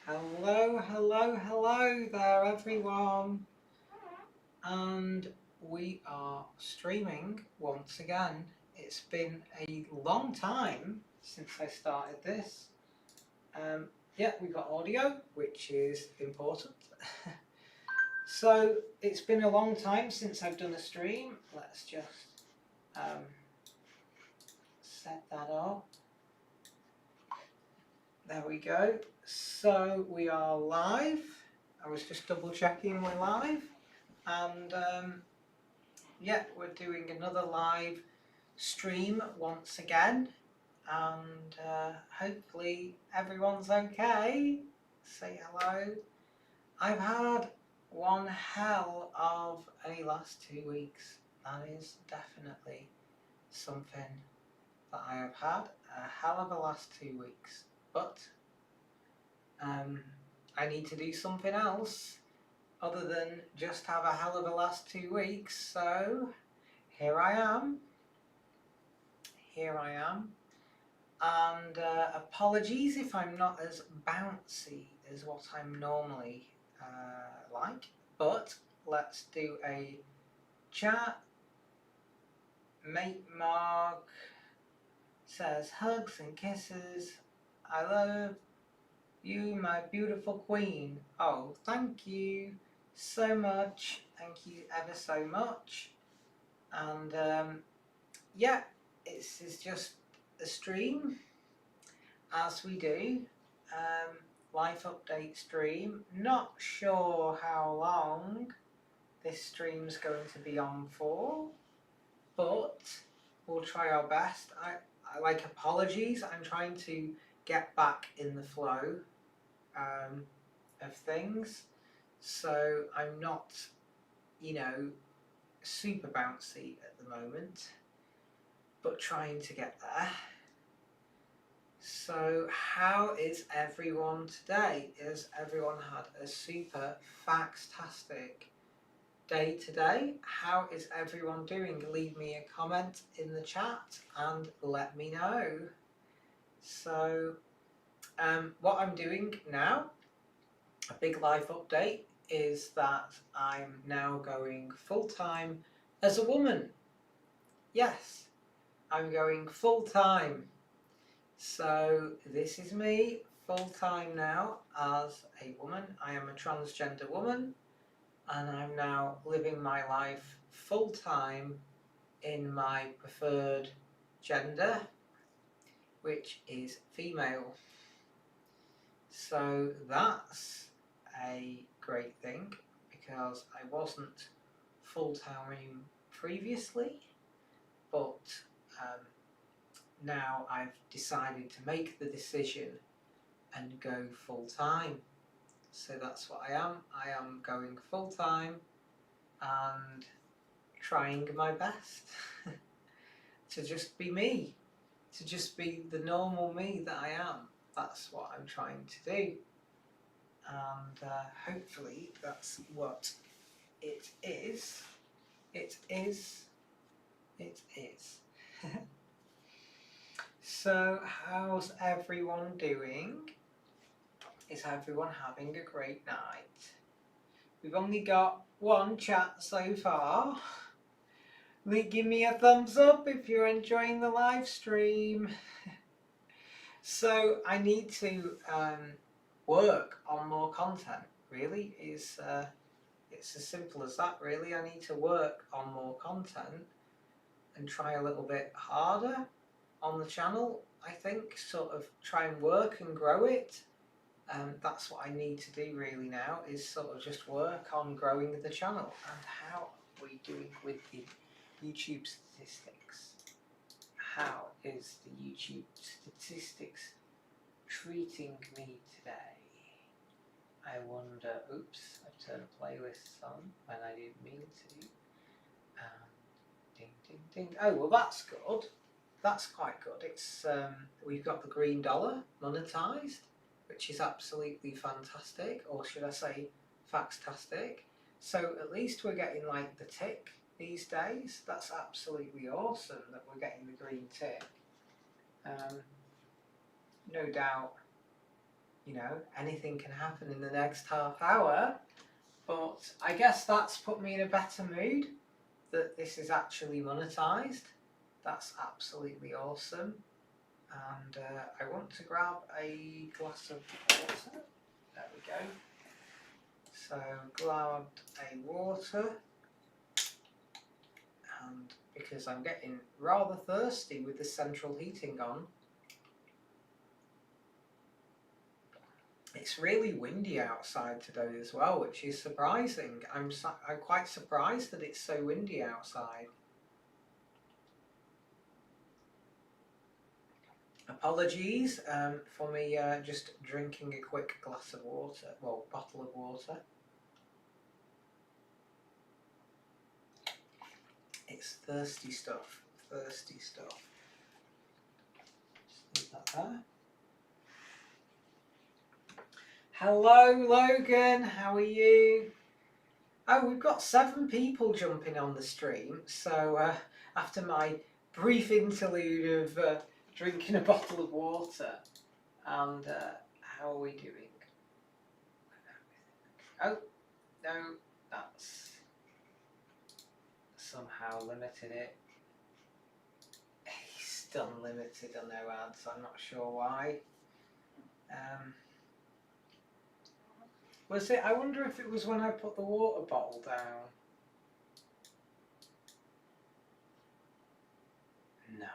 Hello, hello, hello there everyone, and we are streaming once again. It's been a long time since I started this. Yeah, we got audio, which is important. So it's been a long time since I've done a stream. Let's just set that up. There we go. So we are live. I was just double checking we're live. And yeah, we're doing another live stream once again, and hopefully everyone's okay. Say hello. I've had one hell of a last 2 weeks. That is definitely something that I have had, a hell of a last 2 weeks. But I need to do something else other than just have a hell of a last 2 weeks, so here I am, and apologies if I'm not as bouncy as what I'm normally like, but let's do a chat. Mate Mark says hugs and kisses, I love you, my beautiful queen. Oh, thank you so much, thank you ever so much. And yeah, it's just a stream as we do, life update stream. Not sure how long this stream's going to be on for, but we'll try our best. I like, apologies, I'm trying to get back in the flow of things, so I'm not, super bouncy at the moment, but trying to get there. So how is everyone today? Has everyone had a super faxtastic day today? How is everyone doing? Leave me a comment in the chat and let me know. So what I'm doing now, a big life update, is that I'm now going full-time as a woman. Yes, I'm going full-time. So this is me full-time now as a woman. I am a transgender woman, and I'm now living my life full-time in my preferred gender, which is female. So that's a great thing, because I wasn't full-time previously, but now I've decided to make the decision and go full-time. So that's what I am. I am going full-time and trying my best to just be me, to just be the normal me that I am. That's what I'm trying to do, and hopefully that's what it is. It is. So how's everyone doing? Is everyone having a great night? We've only got one chat so far. Give me a thumbs up if you're enjoying the live stream. So I need to work on more content, really. It's as simple as that, really. I need to work on more content and try a little bit harder on the channel, I think. Sort of try and work and grow it. That's what I need to do really now, is sort of just work on growing the channel. And how are we doing with the YouTube statistics? How is the YouTube statistics treating me today? I wonder. Oops, I turned playlists on when I didn't mean to. Ding ding ding. Oh well, that's good. That's quite good. It's we've got the green dollar monetized, which is absolutely fantastic, or should I say faxtastic. So at least we're getting like the tick these days. That's absolutely awesome that we're getting the green tick. No doubt you know, anything can happen in the next half hour. But I guess that's put me in a better mood, that this is actually monetized. That's absolutely awesome. And I want to grab a glass of water. There we go. So grabbed a water, and because I'm getting rather thirsty with the central heating on. It's really windy outside today as well, which is surprising. I'm quite surprised that it's so windy outside. Apologies for me just drinking a quick glass of water, well, bottle of water. It's thirsty stuff, thirsty stuff. Just leave that there. Hello Logan, how are you? Oh, we've got 7 people jumping on the stream, so after my brief interlude of drinking a bottle of water, and how are we doing? Oh, no, that's somehow limited it. He's still limited on no ads, I'm not sure why. Was it? I wonder if it was when I put the water bottle down. No,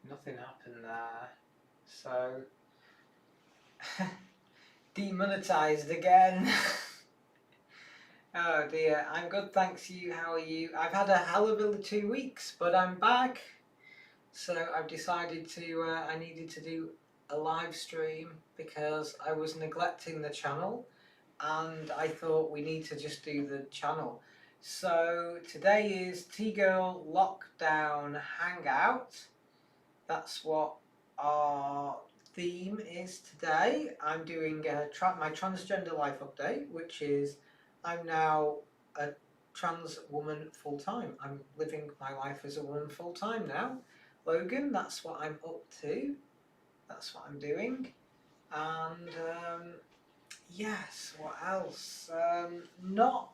nothing happened there. So, demonetized again. Oh dear, I'm good, thanks you. How are you? I've had a hell of a 2 weeks, but I'm back. So I've decided to, I needed to do a live stream because I was neglecting the channel, and I thought we need to just do the channel. So today is TGirl Lockdown Hangout. That's what our theme is today. I'm doing my transgender life update, which is I'm now a trans woman full-time. I'm living my life as a woman full-time now. Logan, that's what I'm up to. That's what I'm doing. And yes, what else? Not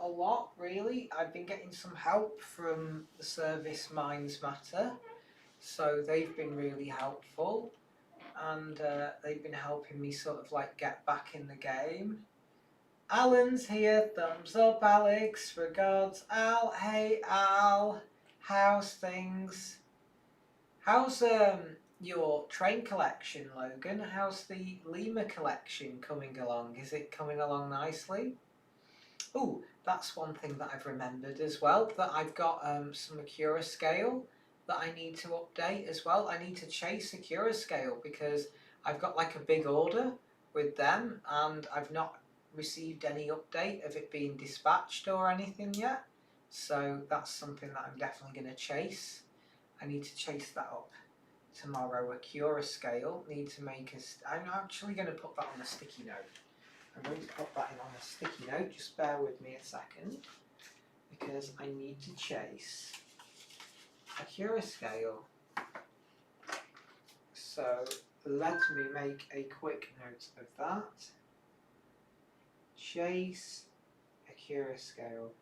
a lot really. I've been getting some help from the service Minds Matter, so they've been really helpful, and they've been helping me sort of like get back in the game. Alan's here, thumbs up Alex, regards Al. Hey Al, how's things? How's your train collection, Logan? How's the Lima collection coming along? Is it coming along nicely? Oh, that's one thing that I've remembered as well, that I've got some Acura scale that I need to update as well. I need to chase Acura scale because I've got like a big order with them and I've not received any update of it being dispatched or anything yet. So that's something that I'm definitely going to chase. I need to chase that up tomorrow. Acura scale, need to make I'm actually going to put that on a sticky note. I'm going to put that in on a sticky note, just bear with me a second, because I need to chase Acura scale. So let me make a quick note of that. Chase Acura scale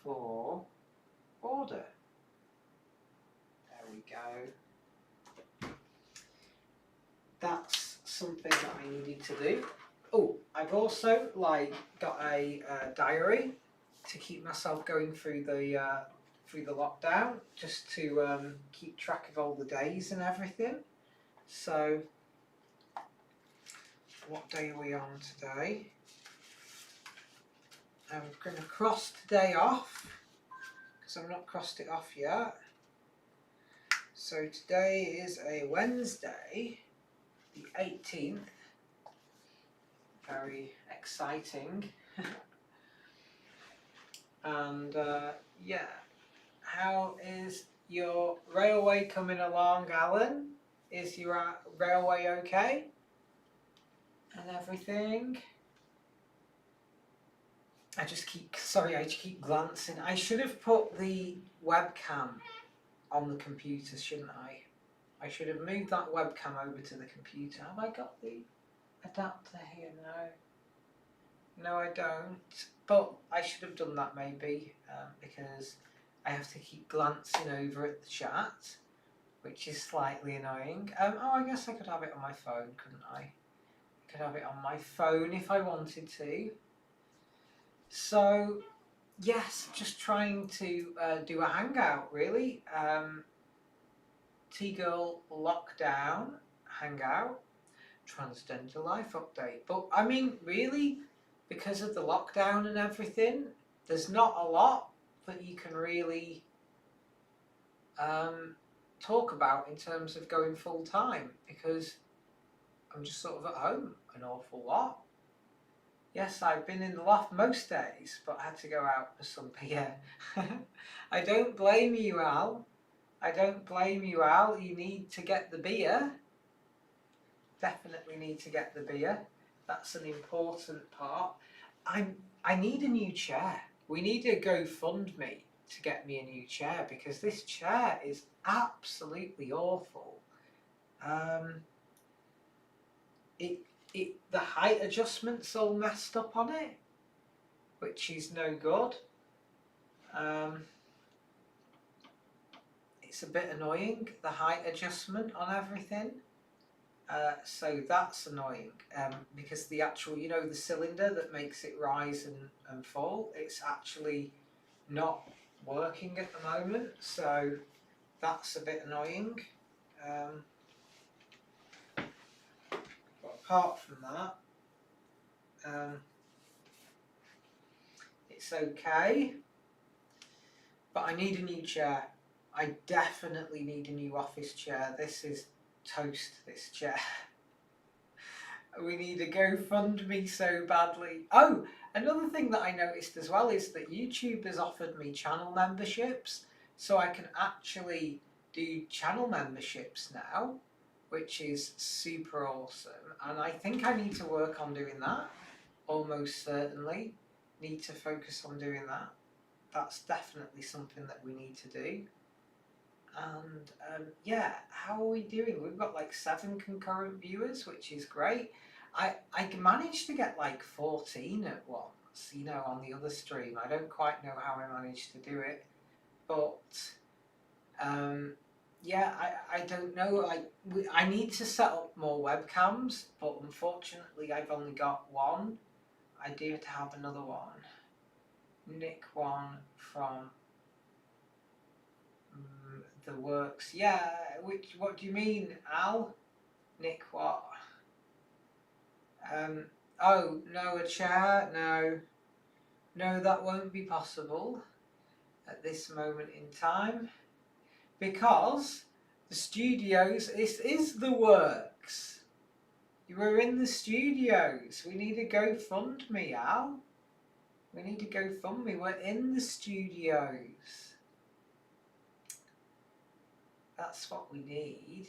for order. There we go. That's something that I needed to do. Oh, I've also got a diary to keep myself going through the lockdown, just to keep track of all the days and everything. So, what day are we on today? I'm going to cross today off because I've not crossed it off yet. So today is a Wednesday, the 18th. Very exciting. And yeah, how is your railway coming along, Alan? Is your railway okay? And everything? I just keep glancing. I should have put the webcam on the computer, shouldn't I? I should have moved that webcam over to the computer. Have I got the adapter here? No, I don't. But I should have done that maybe, because I have to keep glancing over at the chat, which is slightly annoying. Oh, I guess I could have it on my phone, couldn't I? I could have it on my phone if I wanted to. So, yes, just trying to do a hangout, really. TGirl lockdown hangout, transgender life update. But I mean, really, because of the lockdown and everything, there's not a lot that you can really talk about in terms of going full time, because I'm just sort of at home an awful lot. Yes, I've been in the loft most days, but I had to go out for some beer. I don't blame you, Al. I don't blame you, Al. You need to get the beer. Definitely need to get the beer. That's an important part. I need a new chair. We need a GoFundMe to get me a new chair, because this chair is absolutely awful. The height adjustment's all messed up on it, which is no good. It's a bit annoying, the height adjustment on everything. So that's annoying, because the actual, the cylinder that makes it rise and fall, it's actually not working at the moment, so that's a bit annoying. But apart from that, it's okay. But I need a new chair. I definitely need a new office chair. This is toast, this chair. We need a GoFundMe so badly. Oh, another thing that I noticed as well is that YouTube has offered me channel memberships, so I can actually do channel memberships now, which is super awesome. And I think I need to work on doing that. Almost certainly need to focus on doing that. That's definitely something that we need to do. And yeah, how are we doing? We've got like 7 concurrent viewers, which is great. I managed to get like 14 at once, on the other stream. I don't quite know how I managed to do it, but yeah, I don't know. I need to set up more webcams, but unfortunately I've only got one. I did have another one. Nick one from the works. Yeah, what do you mean, Al? Nick what? Oh, no, a chair? No, that won't be possible at this moment in time, because the studios, this is the works. You were in the studios. We need a GoFundMe, Al. We need a GoFundMe. We're in the studios. That's what we need.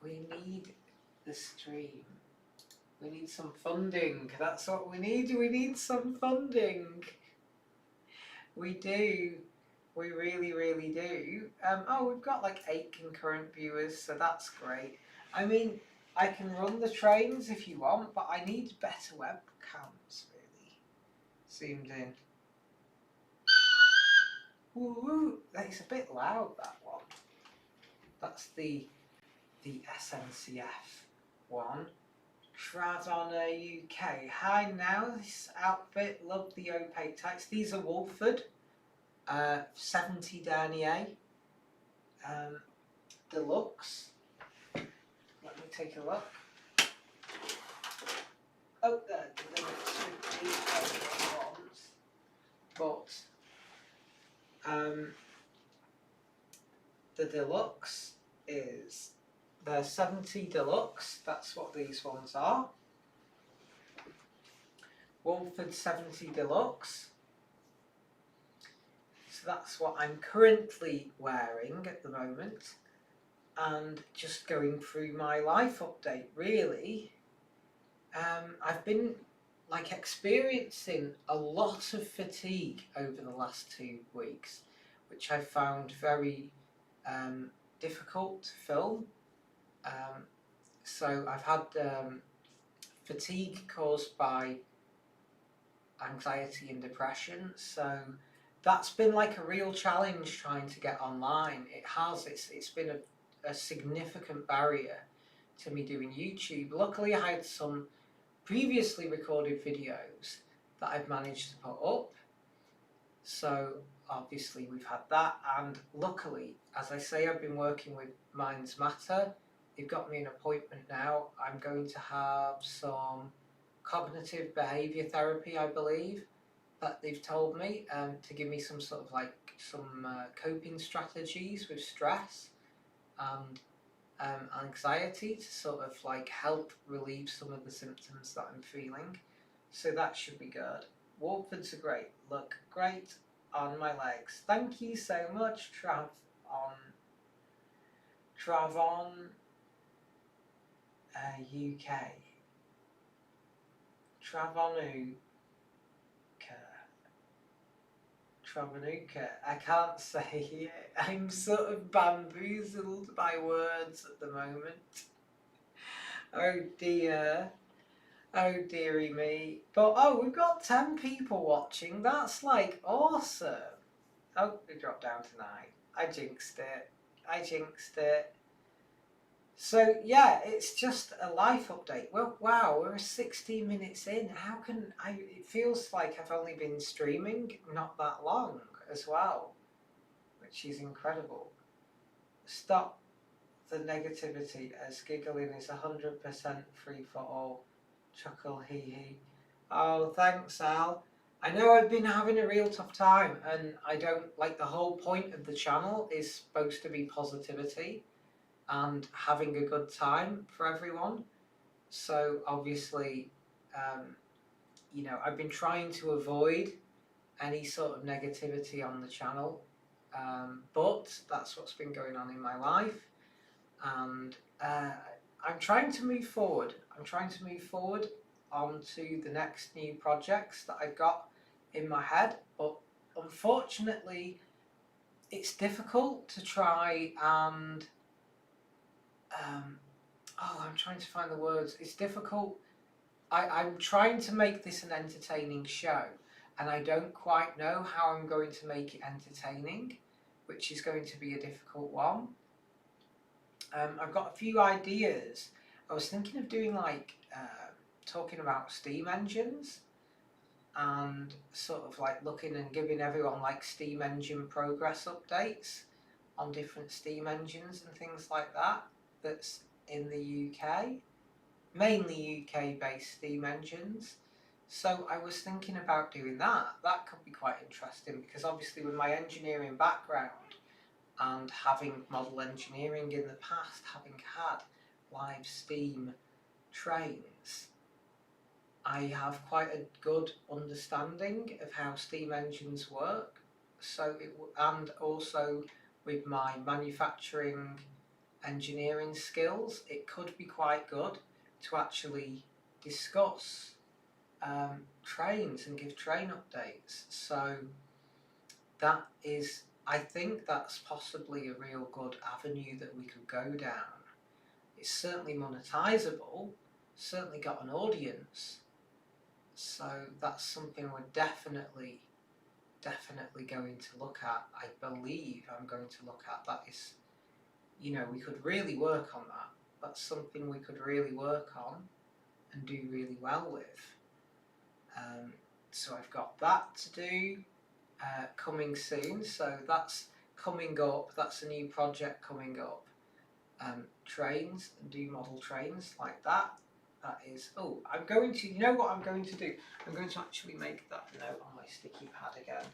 We need the stream. We need some funding. That's what we need. We need some funding. We do. We really, really do. Oh, we've got like 8 concurrent viewers, so that's great. I mean, I can run the trains if you want, but I need better webcams, really. Zoomed in. Woo! It's a bit loud, that one. That's the SNCF one. Tradona UK. Hi now, this outfit, love the opaque text. These are Wolford, 70 Dernier, deluxe. Let me take a look. Oh, they're delivered to the ones. But the deluxe is the 70 deluxe. That's what these ones are. Wolford 70 deluxe. So that's what I'm currently wearing at the moment, and just going through my life update, really. I've been like experiencing a lot of fatigue over the last 2 weeks, which I found very difficult to film. So I've had fatigue caused by anxiety and depression, so that's been like a real challenge trying to get online. It's been a significant barrier to me doing YouTube. Luckily I had some previously recorded videos that I've managed to put up, so obviously we've had that, and luckily, as I say, I've been working with Minds Matter. They've got me an appointment now. I'm going to have some cognitive behaviour therapy, I believe, that they've told me, to give me some sort of like some coping strategies with stress and anxiety to sort of like help relieve some of the symptoms that I'm feeling. So that should be good. Warfords are great. Look great on my legs. Thank you so much, Travon UK. Travanuka. I can't say it. I'm sort of bamboozled by words at the moment. Oh dear. Oh dearie me. But oh, we've got 10 people watching. That's like awesome. Oh, we dropped down to 9. I jinxed it. So yeah, it's just a life update. Well, wow, we're 16 minutes in. How can it feels like I've only been streaming not that long as well, which is incredible. Stop the negativity, as giggling is 100% free for all. Chuckle, hee hee. Oh, thanks, Al. I know I've been having a real tough time, and I don't like the whole point of the channel is supposed to be positivity and having a good time for everyone. So obviously, you know, I've been trying to avoid any sort of negativity on the channel, but that's what's been going on in my life, and I'm trying to move forward. Onto the next new projects that I've got in my head, but unfortunately it's difficult to try and I'm trying to find the words. It's difficult. I'm trying to make this an entertaining show, and I don't quite know how I'm going to make it entertaining, which is going to be a difficult one. I've got a few ideas. I was thinking of doing like talking about steam engines and sort of like looking and giving everyone like steam engine progress updates on different steam engines and things like that that's in the UK, mainly UK based steam engines. So I was thinking about doing that. That could be quite interesting because obviously with my engineering background and having model engineering in the past, having had live steam trains, I have quite a good understanding of how steam engines work. So and also with my manufacturing engineering skills, it could be quite good to actually discuss trains and give train updates. So that is, I think that's possibly a real good avenue that we could go down. It's certainly monetizable, certainly got an audience, so that's something we're definitely going to look at. I believe I'm going to look at that. Is, you know, we could really work on that. That's something we could really work on and do really well with. So I've got that to do coming soon. So that's coming up. That's a new project coming up. Trains, and do model trains like that. That is, oh, I'm going to, you know what I'm going to do? I'm going to actually make that note on my sticky pad again,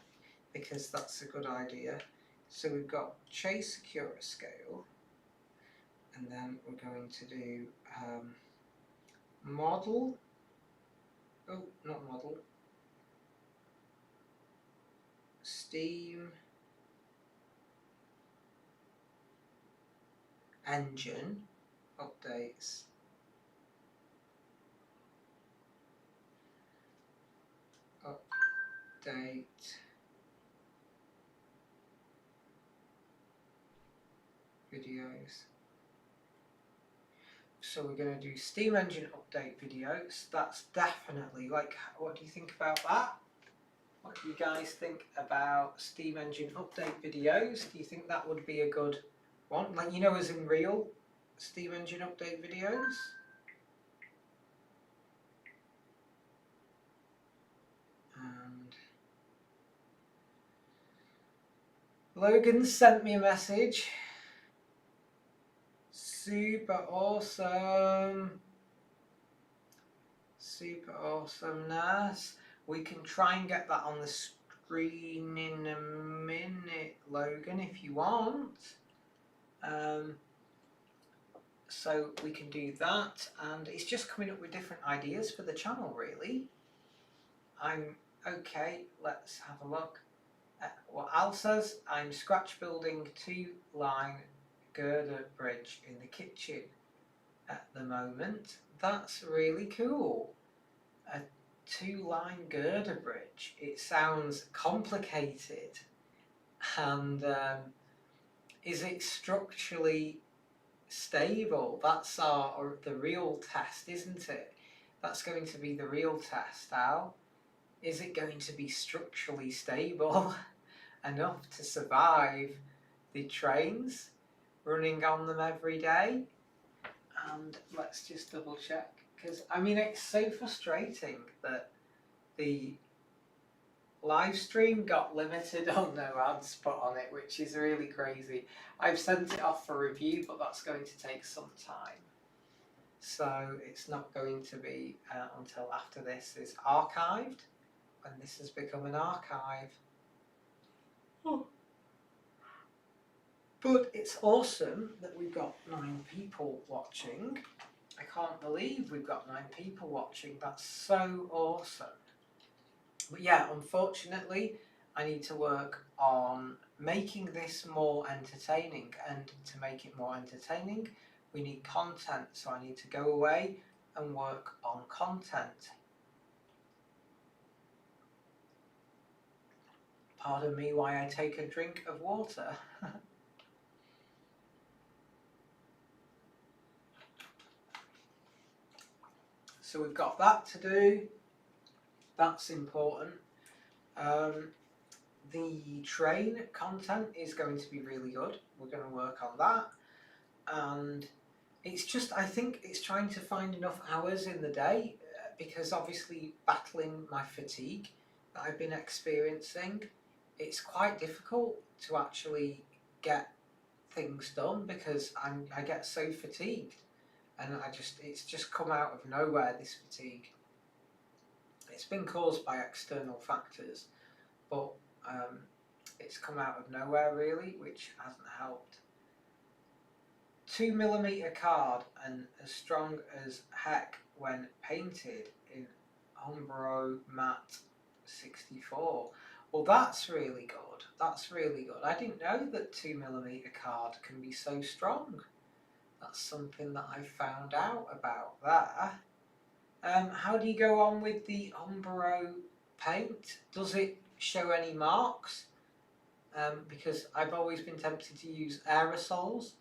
because that's a good idea. So we've got Chase Secure Scale, and then we're going to do model, oh, not model, steam engine updates. Update videos. So we're going to do steam engine update videos. That's definitely, like, what do you think about that? What do you guys think about steam engine update videos? Do you think that would be a good one? Like, you know, as in real steam engine update videos? And Logan sent me a message. Super awesome. Super awesomeness. We can try and get that on the screen in a minute, Logan, if you want. So we can do that, and it's just coming up with different ideas for the channel, really. Okay, let's have a look at what Al says. I'm scratch building 2-line girder bridge in the kitchen at the moment. That's really cool. A 2-line girder bridge. It sounds complicated. And is it structurally stable? That's the real test, isn't it? That's going to be the real test, Al. Is it going to be structurally stable enough to survive the trains running on them every day? And let's just double check, because I mean, it's so frustrating that the live stream got limited on no ads put on it, which is really crazy. I've sent it off for review, but that's going to take some time. So it's not going to be until after this is archived, when this has become an archive. But it's awesome that we've got 9 people watching. I can't believe we've got 9 people watching. That's so awesome. But yeah, unfortunately, I need to work on making this more entertaining, and to make it more entertaining, we need content, so I need to go away and work on content. Pardon me why I take a drink of water. So we've got that to do. That's important. The train content is going to be really good. We're going to work on that. And it's just, I think it's trying to find enough hours in the day, because obviously battling my fatigue that I've been experiencing, it's quite difficult to actually get things done because I get so fatigued, and it's just come out of nowhere, this fatigue. It's been caused by external factors, but it's come out of nowhere really, which hasn't helped. 2mm card and as strong as heck when painted in Umbro Matte 64. Well, that's really good. That's really good. I didn't know that 2mm card can be so strong. That's something that I found out about there. How do you go on with the Umbro paint? Does it show any marks? Because I've always been tempted to use aerosols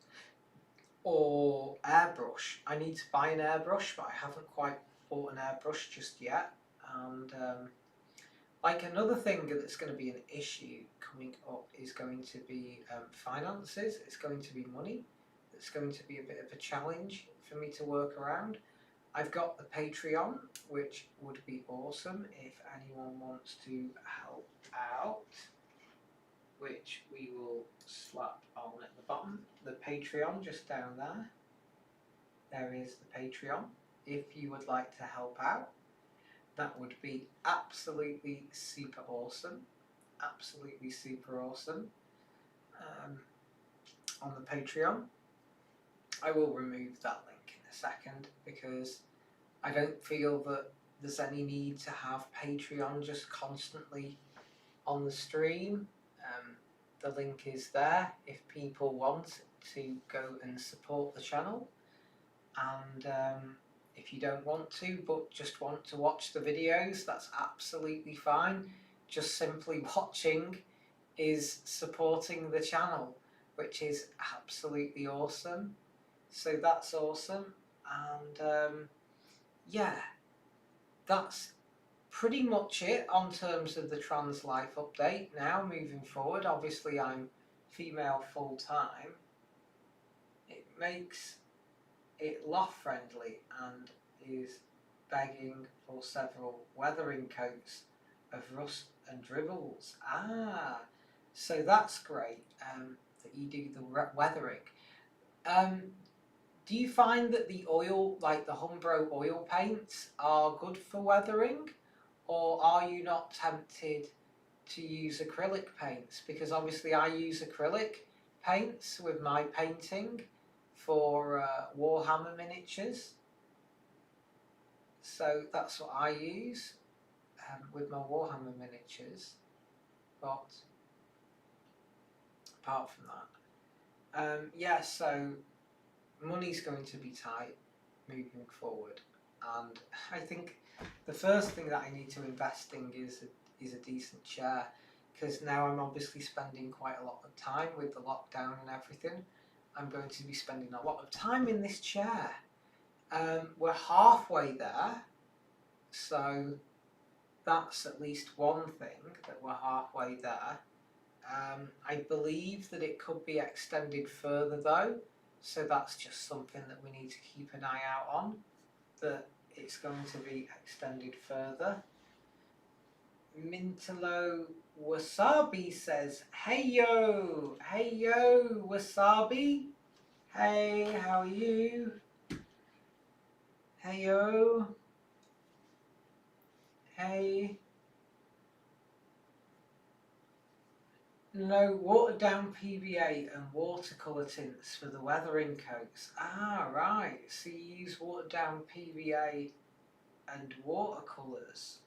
or airbrush. I need to buy an airbrush, but I haven't quite bought an airbrush just yet. And like, another thing that's going to be an issue coming up is going to be finances. It's going to be money. It's going to be a bit of a challenge for me to work around. I've got the Patreon, which would be awesome if anyone wants to help out, which we will slap on at the bottom. The Patreon just down there. There is the Patreon. If you would like to help out, that would be absolutely super awesome. Absolutely super awesome. On the Patreon, I will remove that link in a second because I don't feel that there's any need to have Patreon just constantly on the stream. The link is there if people want to go and support the channel, and if you don't want to but just want to watch the videos, that's absolutely fine. Just simply watching is supporting the channel. which is absolutely awesome. So that's awesome, and yeah, that's pretty much it on terms of the trans life update. Now moving forward, obviously I'm female full time. It makes it loft friendly and is begging for several weathering coats of rust and dribbles. So that's great that you do the weathering. Do you find that the oil, like the Humbro oil paints, are good for weathering, or are you not tempted to use acrylic paints? Because obviously I use acrylic paints with my painting for Warhammer miniatures. So that's what I use with my Warhammer miniatures. But apart from that, yeah, so money's going to be tight moving forward, and I think the first thing that I need to invest in is a decent chair, because now I'm obviously spending quite a lot of time with the lockdown and everything. I'm going to be spending a lot of time in this chair. We're halfway there, so that's at least one thing, that we're halfway there. I believe that it could be extended further though, so that's just something that we need to keep an eye out on, that it's going to be extended further. Mintalo Wasabi says, hey yo, Wasabi. Hey, how are you? Hey yo. Hey. No, watered down PVA and watercolour tints for the weathering coats. Right, so you use watered down PVA and watercolours.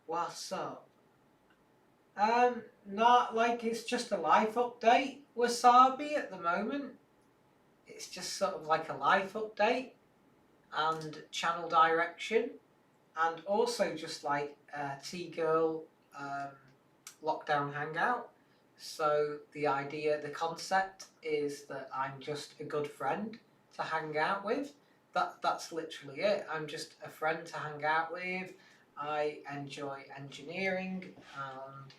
What's up? Not like, it's just a life update, Wasabi, at the moment. It's just sort of like a life update and channel direction, and also just like TGirl lockdown hangout. So the idea, the concept is that I'm just a good friend to hang out with. That's literally it. I'm just a friend to hang out with. I enjoy engineering and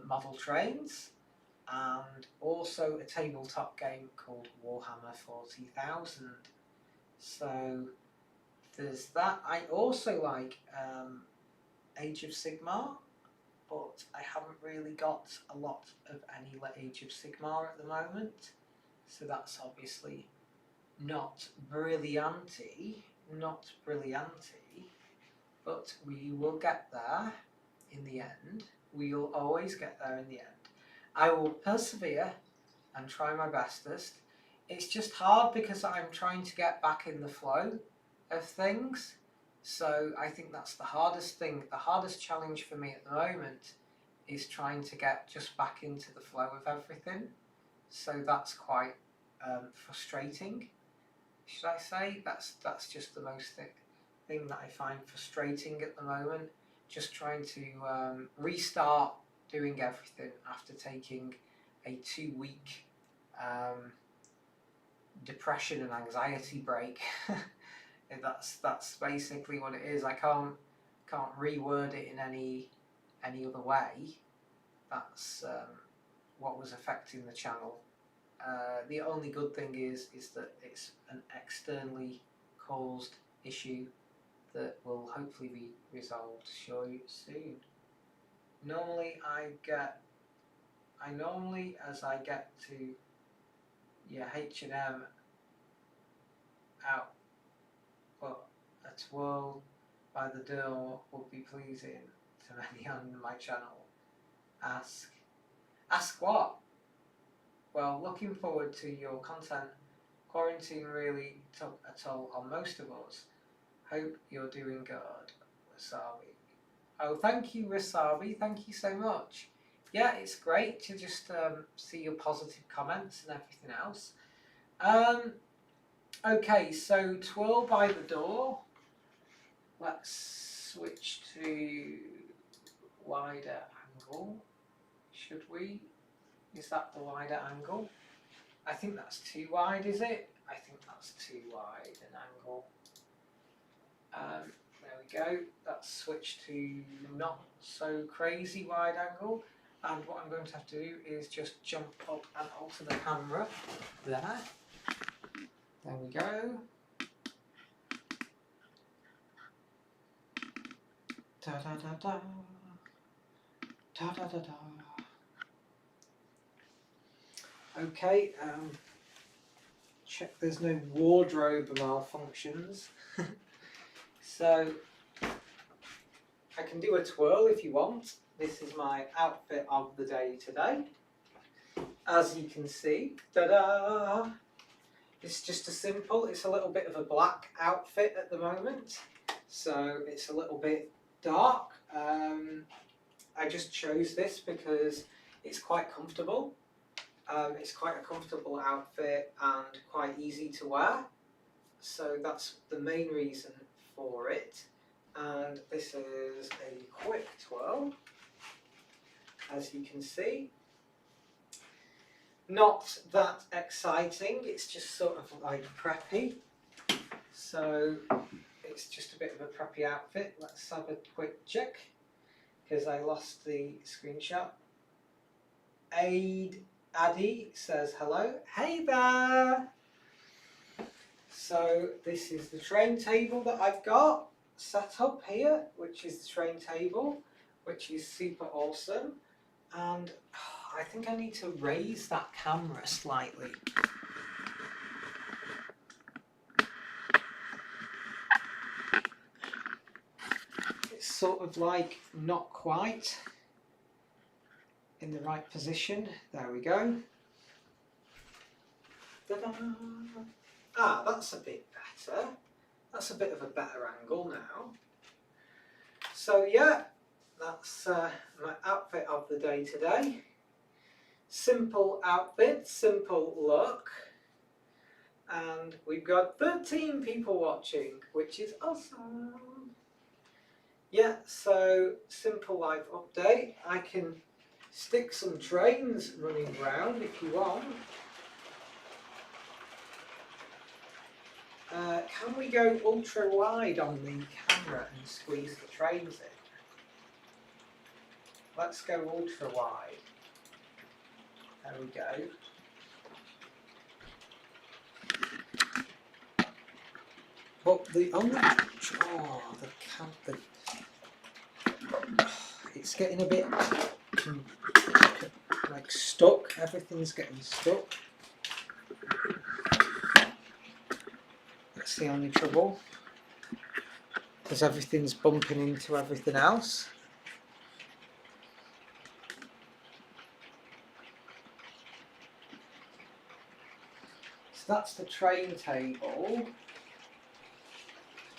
model trains, and also a tabletop game called Warhammer 40,000. So there's that. I also like Age of Sigmar, but I haven't really got a lot of any Age of Sigmar at the moment, so that's obviously not brillianty, but we will get there in the end. We'll always get there in the end. I will persevere and try my bestest. It's just hard because I'm trying to get back in the flow of things. So I think that's the hardest thing. The hardest challenge for me at the moment is trying to get just back into the flow of everything. So that's quite frustrating, should I say. That's just the most thing that I find frustrating at the moment. Just trying to restart doing everything after taking a 2-week depression and anxiety break. That's basically what it is. I can't reword it in any other way. That's what was affecting the channel. The only good thing is that it's an externally caused issue that will hopefully be resolved soon. Normally as I get to H&M out, but a twirl by the door would be pleasing to many on my channel. Ask what? Well, looking forward to your content. Quarantine really took a toll on most of us. Hope you're doing good, Wasabi. Oh, thank you, Wasabi. Thank you so much. Yeah, it's great to just see your positive comments and everything else. Okay, so twirl by the door. Let's switch to wider angle. Should we? Is that the wider angle? I think that's too wide, is it? I think that's too wide an angle. There we go. That's switched to not so crazy wide angle. And what I'm going to have to do is just jump up and alter the camera. There. There we go. Da da da da. Da da da da. Okay, check there's no wardrobe malfunctions. So, I can do a twirl if you want. This is my outfit of the day today. As you can see, ta-da! It's just a simple, it's a little bit of a black outfit at the moment. So, it's a little bit dark. I just chose this because it's quite comfortable. It's quite a comfortable outfit and quite easy to wear, so that's the main reason for it. And this is a quick twirl, as you can see. Not that exciting, it's just sort of like preppy. So it's just a bit of a preppy outfit. Let's have a quick check, because I lost the screenshot. Addy says hello. Hey there! So this is the train table that I've got set up here, which is the train table, which is super awesome. And I think I need to raise that camera slightly. It's sort of like not quite in the right position. There we go. Ta-da! Ah, that's a bit better. That's a bit of a better angle now. So yeah, that's my outfit of the day today. Simple outfit, simple look. And we've got 13 people watching, which is awesome. Yeah, so simple life update. I can stick some trains running around if you want. Can we go ultra wide on the camera and squeeze the trains in? Let's go ultra wide. There we go. But the only it's getting a bit like stuck. Everything's getting stuck. That's the only trouble, because everything's bumping into everything else. So that's the train table.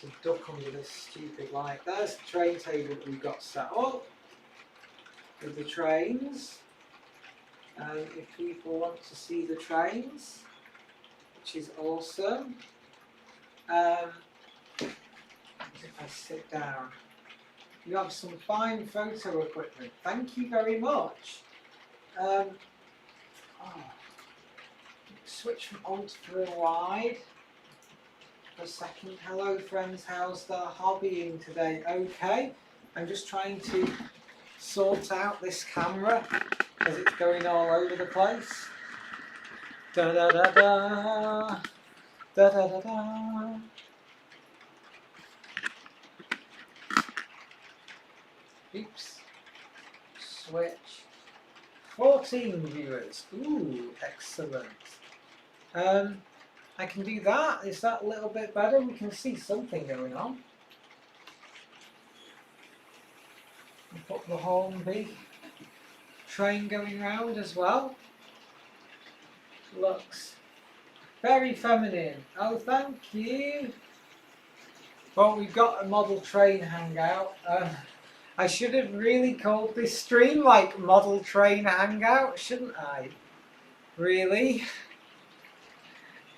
To duck under this stupid light. There's the train table that we've got set up with the trains. And if people want to see the trains, which is awesome. If I sit down, you have some fine photo equipment. Thank you very much. Switch from ultra wide for a second. Hello friends, how's the hobbying today? Okay, I'm just trying to sort out this camera because it's going all over the place. Da da da da. Da da da da. Oops. Switch. 14 viewers. Ooh, excellent. I can do that. Is that a little bit better? We can see something going on. Put the Hornby train going round as well. Looks very feminine. Oh, thank you. Well, we've got a model train hangout. I should have really called this stream like model train hangout, shouldn't I? Really?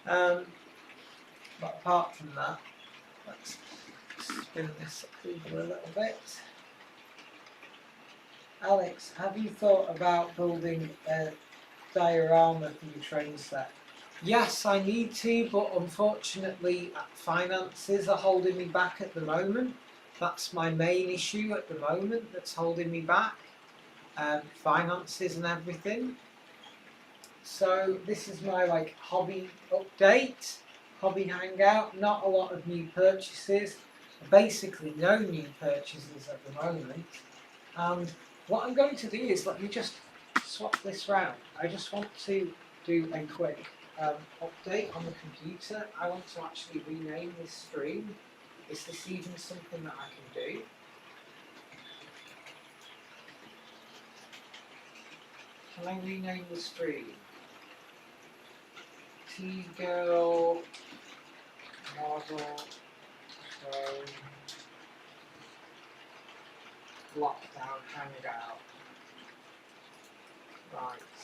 But apart from that, let's spin this over a little bit. Alex, have you thought about building a diorama for your train set. Yes, I need to, but unfortunately finances are holding me back at the moment. That's my main issue at the moment that's holding me back. Finances and everything. So this is my like hobby update, hobby hangout. Not a lot of new purchases, basically no new purchases at the moment. And what I'm going to do is, let me just swap this round. I just want to do a quick update on the computer. I want to actually rename this stream. Is this even something that I can do? Can I rename the stream? TGirl model train lockdown hangout. Right.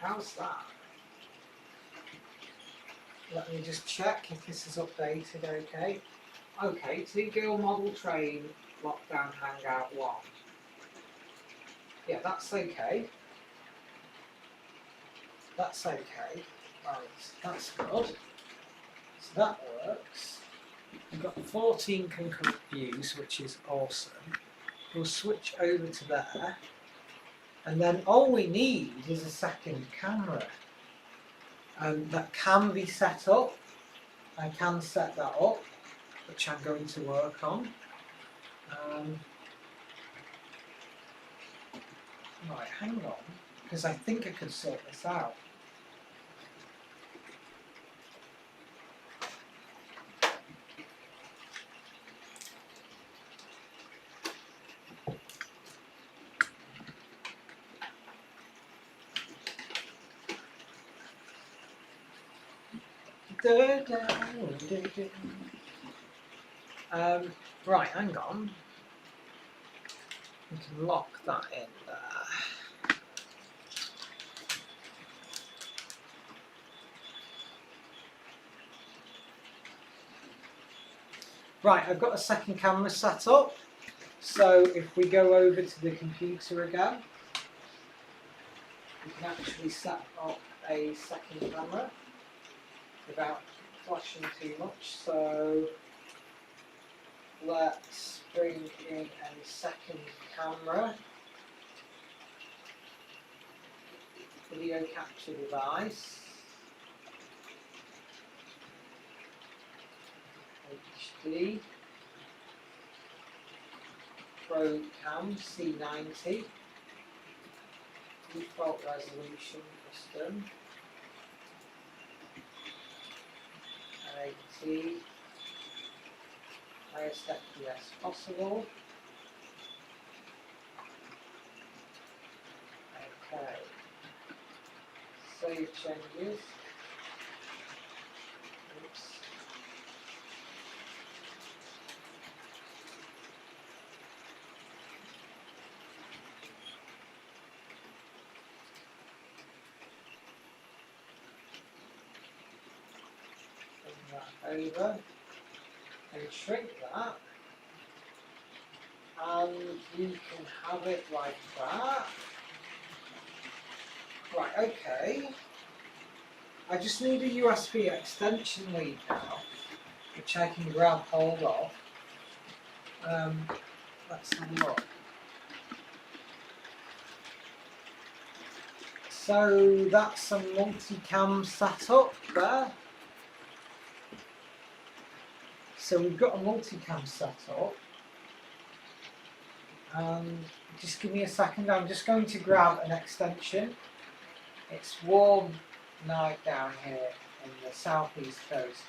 How's that? Let me just check if this is updated, okay. Okay, TGirl model train lockdown hangout 1. Yeah, that's okay. That's okay. Right, that's good. So that works. We've got 14 concurrent views, which is awesome. We'll switch over to there. And then all we need is a second camera. That can be set up. I can set that up, which I'm going to work on. Right, hang on, because I think I could sort this out. Right, hang on. We can lock that in there. Right, I've got a second camera set up. So if we go over to the computer again, we can actually set up a second camera without flashing too much. So let's bring in a second camera, video capture device, HD, Pro Cam C90, default resolution custom, 1080, highest FPS possible. Okay. Save changes. Oops. Bring that over and shrink that, and you can have it like that. Right, okay. I just need a USB extension lead now, which I can grab hold of. Let's have a look. So that's a multicam setup there. So we've got a multicam setup. Just give me a second, I'm just going to grab an extension. It's warm night down here in the southeast coast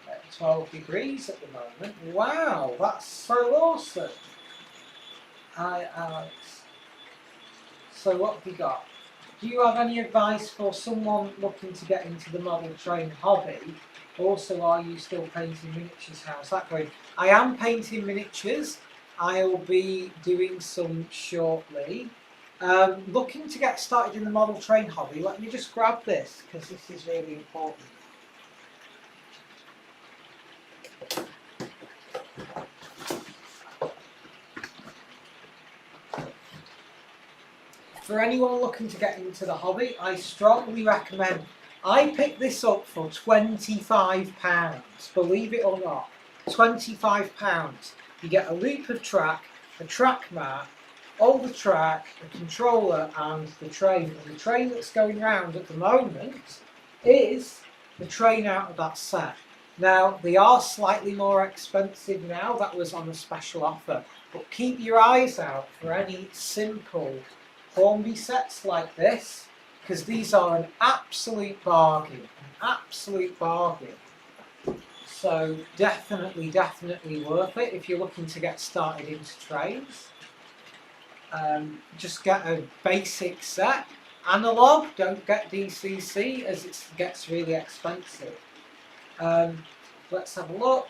at 12 degrees at the moment. Wow, that's so awesome. Hi Alex. So what have we got? Do you have any advice for someone looking to get into the model train hobby? Also, are you still painting miniatures? How's that going? I am painting miniatures. I'll be doing some shortly. Looking to get started in the model train hobby. Let me just grab this because this is really important. for anyone looking to get into the hobby, I strongly recommend. I picked this up for £25, believe it or not. £25. You get a loop of track, a track mat, all the track, the controller and the train. And the train that's going round at the moment is the train out of that set. Now, they are slightly more expensive now, that was on a special offer, but keep your eyes out for any simple Hornby sets like this, because these are an absolute bargain, So definitely worth it if you're looking to get started into trains. Just get a basic set, analog, don't get DCC as it gets really expensive. Let's have a look.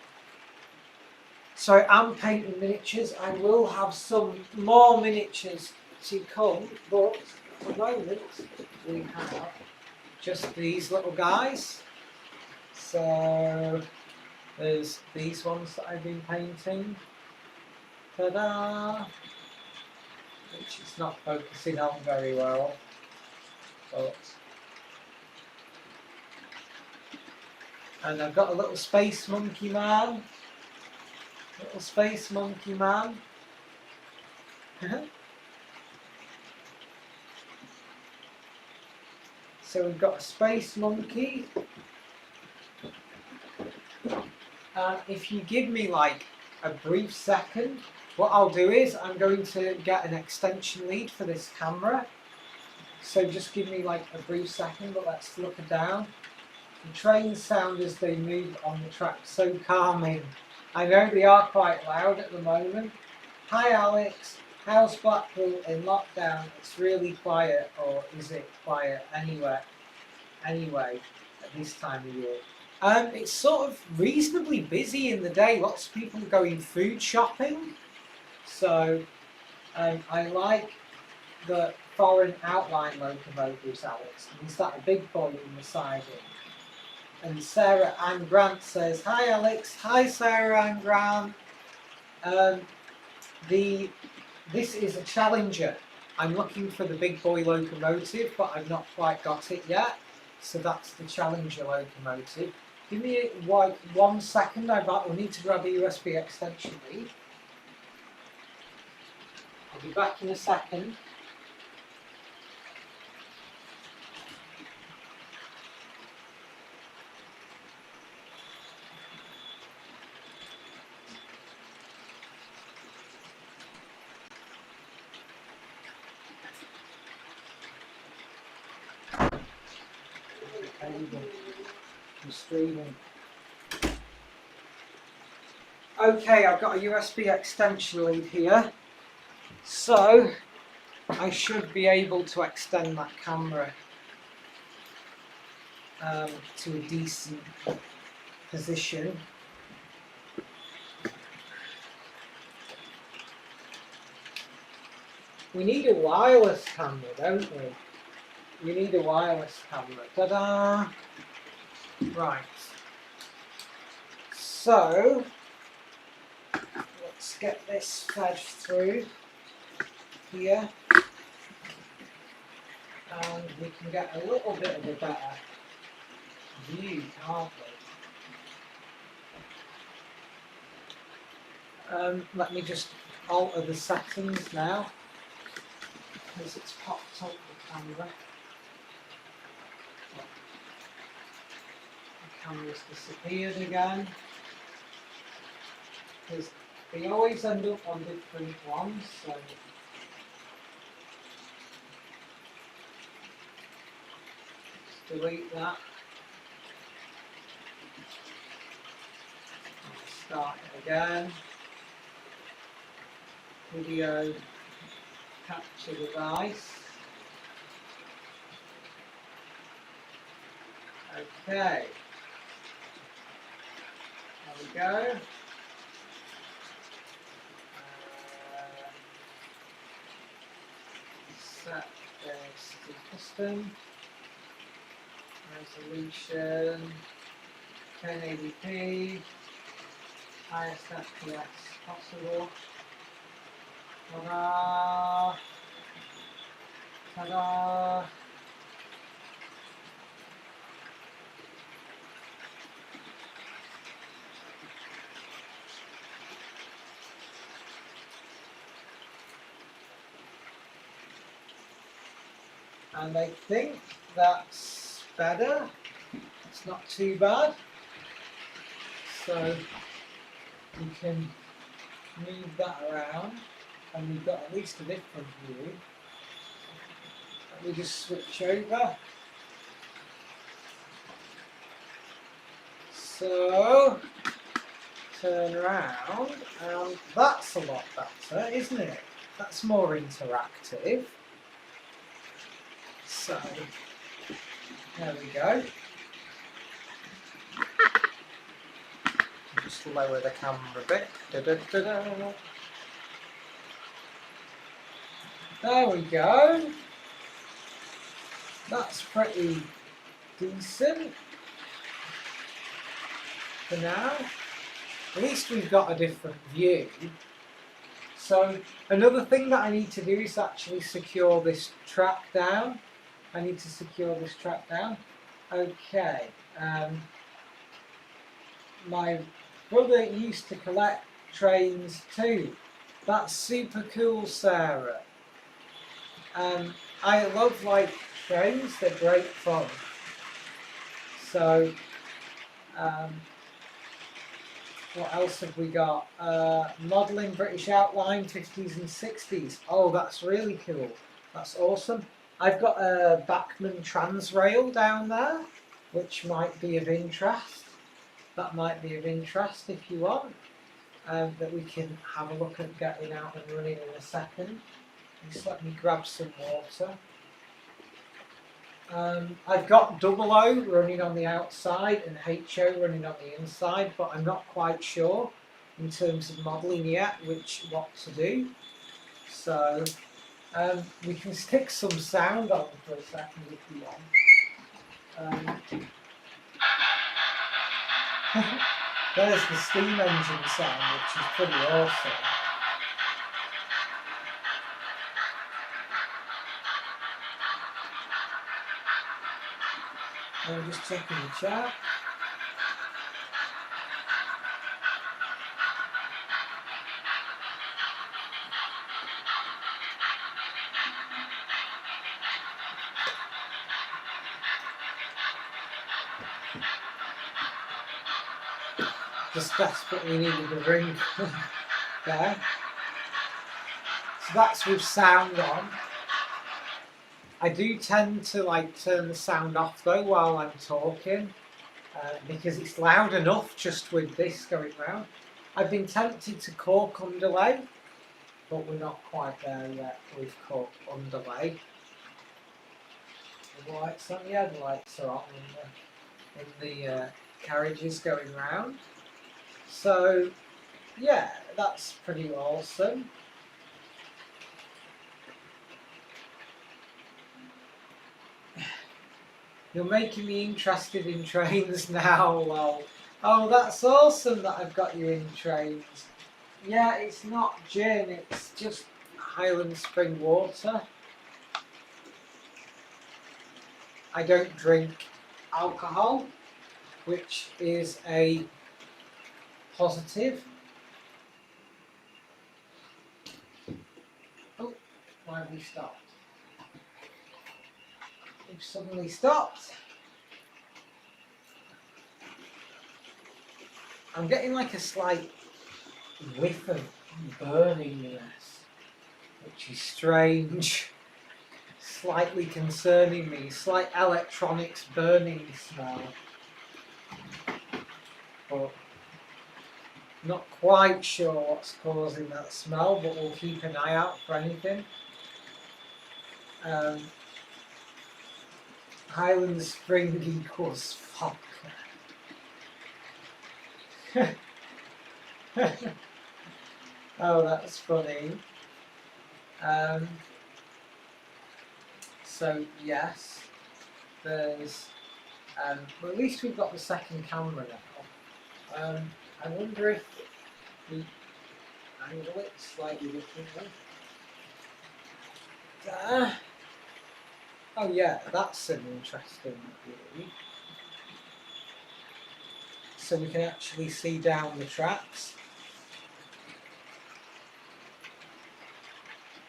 So I'm painting miniatures. I will have some more miniatures to come, but at the moment we have just these little guys. So there's these ones that I've been painting. Ta-da! Which is not focusing on very well, but. And I've got a little space monkey man. So we've got a space monkey. And if you give me like a brief second, what I'll do is I'm going to get an extension lead for this camera. So just give me like a brief second, but let's look it down. The trains sound as they move on the track, so calming. I know they are quite loud at the moment. Hi Alex, how's Blackpool in lockdown? It's really quiet, or is it quiet anyway at this time of year? It's sort of reasonably busy in the day, lots of people going food shopping. So I like the foreign outline locomotives, Alex. Is that a big boy in the siding? And Sarah Ann Grant says, hi Alex, hi Sarah Ann Grant. This is a Challenger. I'm looking for the big boy locomotive, but I've not quite got it yet. So that's the Challenger locomotive. Give me like 1 second, I'll need to grab a USB extension lead. I'll be back in a second. I'm streaming. Okay, I've got a USB extension lead here, so I should be able to extend that camera to a decent position. We need a wireless camera, don't we? We need a wireless camera. Ta-da! Right. So, let's get this fed through here. And we can get a little bit of a better view, can't we? Let me just alter the settings now, because it's popped up the camera. The camera's disappeared again, because they always end up on different ones, so let's delete that. Start it again. Video capture device. Okay. There we go. Set this to custom. Resolution 1080p. Highest FPS possible. Ta-da! Ta-da! And I think that's better. It's not too bad. So we can move that around and we've got at least a different view. Let me just switch over. So turn around and that's a lot better, isn't it? That's more interactive. So there we go. Just lower the camera a bit. Da-da-da-da. There we go. That's pretty decent for now. At least we've got a different view. So another thing that I need to do is actually secure this track down. I need to secure this track down. Okay. My brother used to collect trains too. That's super cool, Sarah. I love like trains, they're great fun. So, what else have we got? Modelling British outline, 50s and 60s. Oh, that's really cool. That's awesome. I've got a Bachmann Transrail down there, which might be of interest. That might be of interest if you want. That we can have a look at getting out and running in a second. Just let me grab some water. I've got double O running on the outside and HO running on the inside, but I'm not quite sure in terms of modelling yet what to do. So we can stick some sound on for a second if you want. There's the steam engine sound, which is pretty awesome. I'm just checking the chat. Just desperately needed a drink there. So that's with sound on. I do tend to like turn the sound off though while I'm talking because it's loud enough just with this going round. I've been tempted to cork underlay, but we're not quite there yet with cork underlay. The lights on, yeah, the lights are on in the carriages going round. So yeah, that's pretty awesome. You're making me interested in trains now, lol. Oh, that's awesome that I've got you in trains. Yeah, it's not gin, it's just Highland Spring water. I don't drink alcohol, which is a positive. Oh, why have we stopped? We've suddenly stopped. I'm getting like a slight whiff of burningness, which is strange. Slightly concerning me. Slight electronics burning smell. But not quite sure what's causing that smell, but we'll keep an eye out for anything. Highland Spring equals vodka. Oh, that's funny. So yes, there's. Well, at least we've got the second camera now. I wonder if we angle it slightly differently. Oh yeah, that's an interesting view. So we can actually see down the tracks.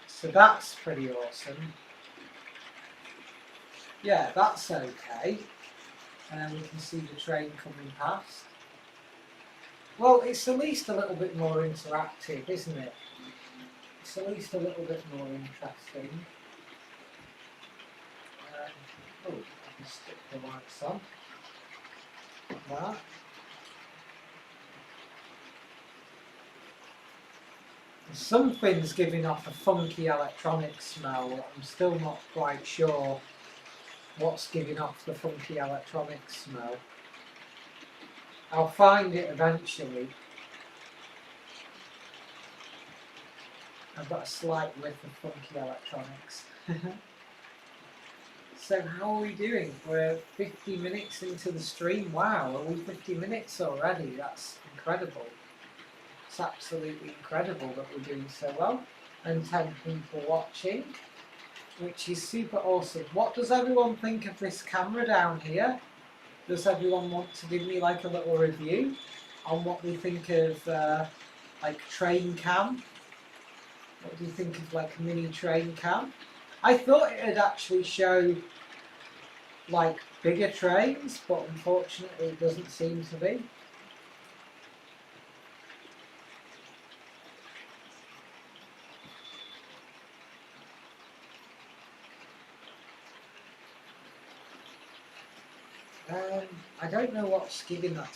So that's pretty awesome. Yeah, that's okay. And then we can see the train coming past. Well, it's at least a little bit more interactive, isn't it? It's at least a little bit more interesting. Oh, I can stick the lights on. Like that. Something's giving off a funky electronic smell. I'm still not quite sure what's giving off the funky electronic smell. I'll find it eventually. I've got a slight whiff of funky electronics. So how are we doing? We're 50 minutes into the stream. Wow, are we 50 minutes already? That's incredible. It's absolutely incredible that we're doing so well. And 10 people watching, which is super awesome. What does everyone think of this camera down here? Does everyone want to give me like a little review on what they think of like train cam? What do you think of like a mini train cam? I thought it'd actually show like bigger trains, but unfortunately it doesn't seem to be. I don't know what's giving that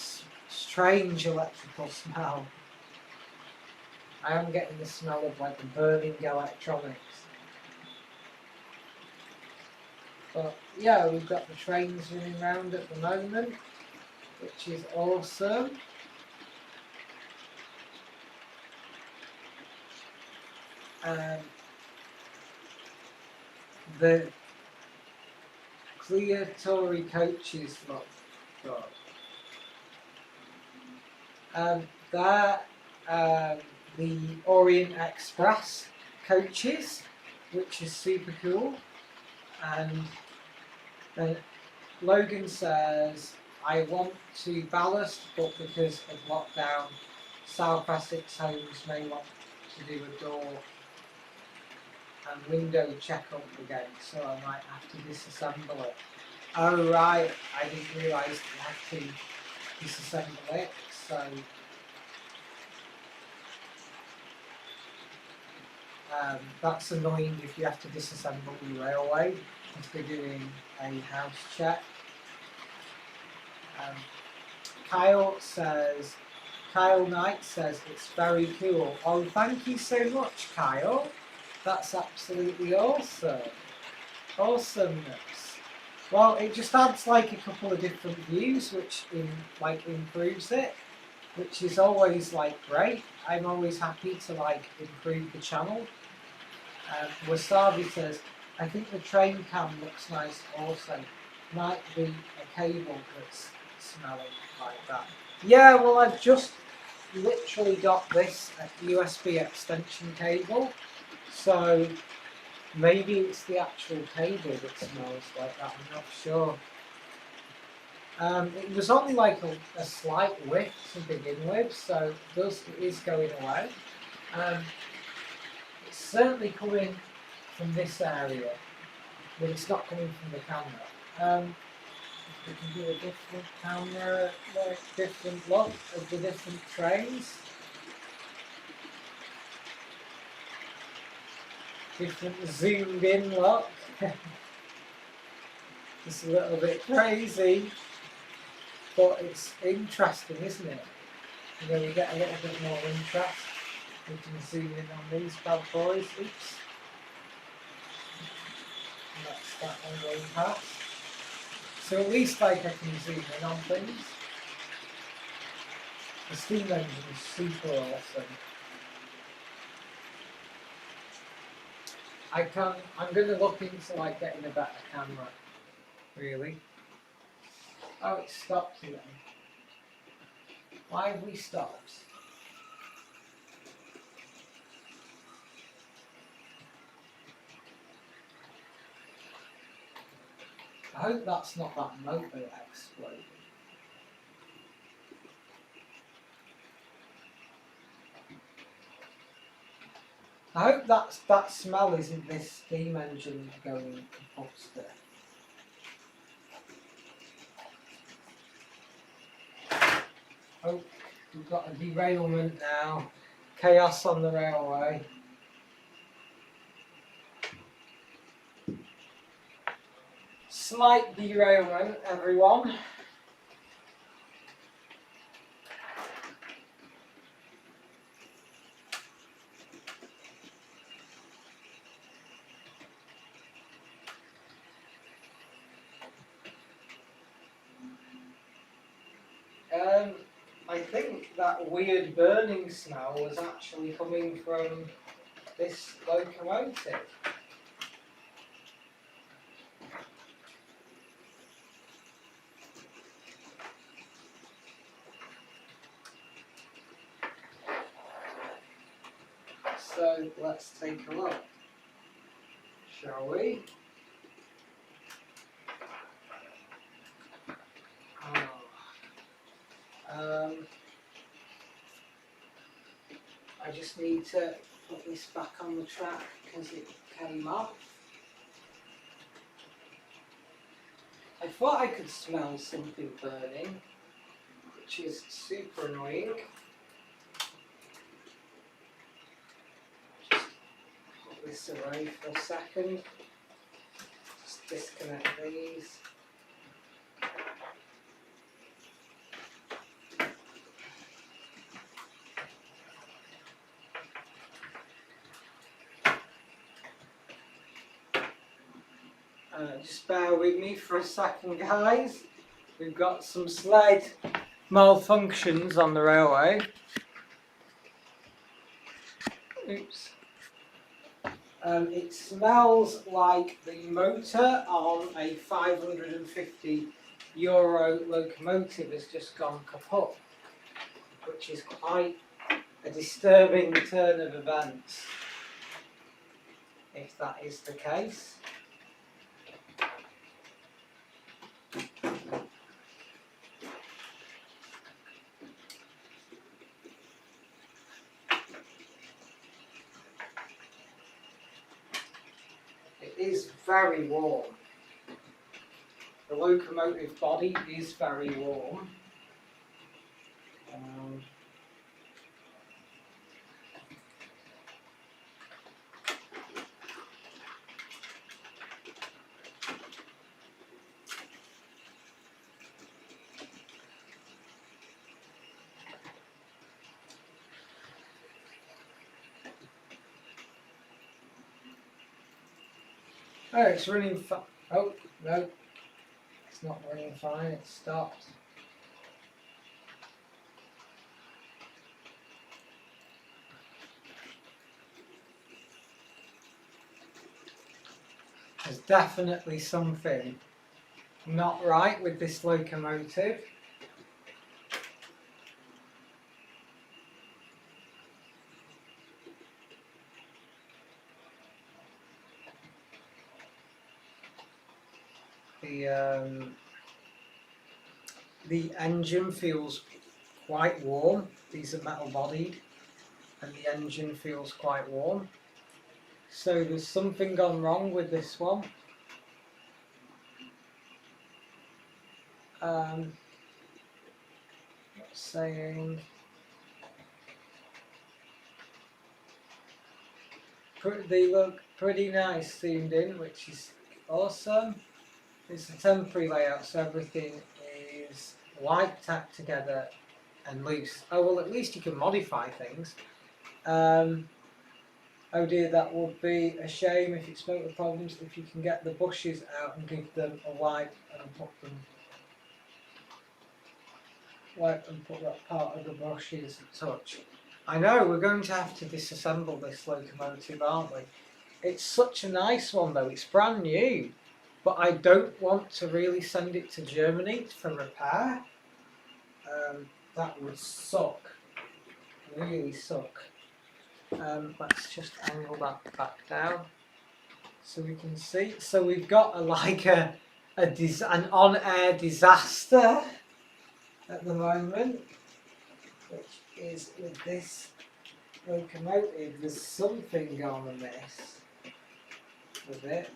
strange electrical smell. I am getting the smell of like burning electronics. But yeah, we've got the trains running around at the moment, which is awesome. The clear Tory coaches look good. They're the Orient Express coaches, which is super cool. And then Logan says, I want to ballast, but because of lockdown, South Essex homes may want to do a door and window check-up again, so I might have to disassemble it. Oh right, I didn't realise you have to disassemble it, so that's annoying if you have to disassemble the railway if they're doing a house check. Kyle Knight says it's very cool. Oh, thank you so much, Kyle. That's absolutely awesome. Awesomeness. Well, it just adds like a couple of different views, which improves it, which is always like great. I'm always happy to like improve the channel. Wasabi says, I think the train cam looks nice also. Might be a cable that's smelling like that. Yeah, well I've just literally got this USB extension cable, so maybe it's the actual cable that smells like that, I'm not sure. It was only like a slight whiff to begin with, so it is going away. It's certainly coming from this area, but it's not coming from the camera. We can do a different camera, like different look of the different trains. Different zoomed in look. It's a little bit crazy, but it's interesting, isn't it? You know, we get a little bit more interest. We can zoom in on these bad boys. Oops. And that's that one going past. So at least like I can zoom in on things. The steam engine is super awesome. I'm going to look into like getting a better camera, really. Oh, it stopped again. Why have we stopped? I hope that's not that motor exploding. I hope that smell isn't this steam engine going kaput. Oh, we've got a derailment now. Chaos on the railway. Slight derailment, everyone. I think that weird burning smell was actually coming from this locomotive. So let's take a look, shall we? I just need to put this back on the track because it came off. I thought I could smell something burning, which is super annoying. Just put this away for a second. Just disconnect these. Just bear with me for a second, guys. We've got some slight malfunctions on the railway. Oops. It smells like the motor on a €550 locomotive has just gone kaput, which is quite a disturbing turn of events, if that is the case. It is very warm. The locomotive body is very warm. Oh, it's running fine. Oh, no. It's not running fine, it's stopped. There's definitely something not right with this locomotive. The engine feels quite warm. These are metal bodied and the engine feels quite warm. So there's something gone wrong with this one. Saying they look pretty nice zoomed in, which is awesome. It's a temporary layout, so everything is white tacked together and loose. Oh well, at least you can modify things. Oh dear, that would be a shame if it's motor problems. If you can get the bushes out and give them a wipe and put that part of the bushes a touch. I know, we're going to have to disassemble this locomotive, aren't we? It's such a nice one though, it's brand new. But I don't want to really send it to Germany for repair. That would suck. Really suck. Let's just angle that back down so we can see. So we've got an on-air disaster at the moment, which is with this locomotive. There's something gone amiss with it,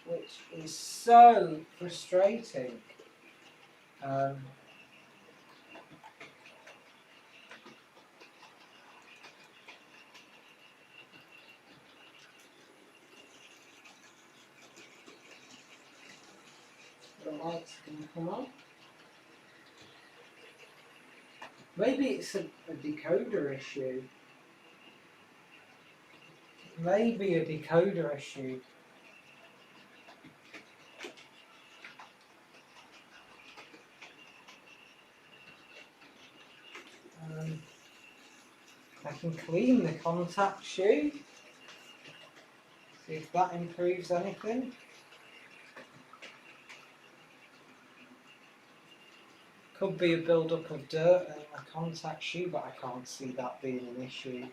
which is so frustrating. The lights can come on. Maybe it's a decoder issue. Maybe a decoder issue. I can clean the contact shoe. See if that improves anything. Could be a build-up of dirt in a contact shoe, but I can't see that being an issue,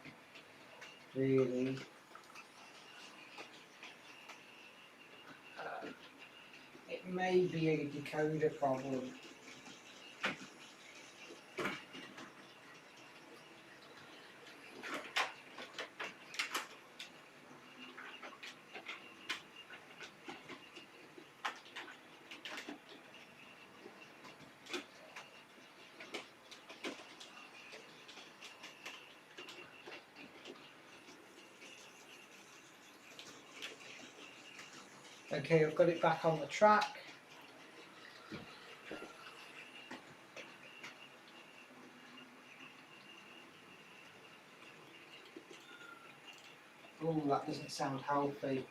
really. It may be a decoder problem. Okay, I've got it back on the track. Oh, that doesn't sound healthy.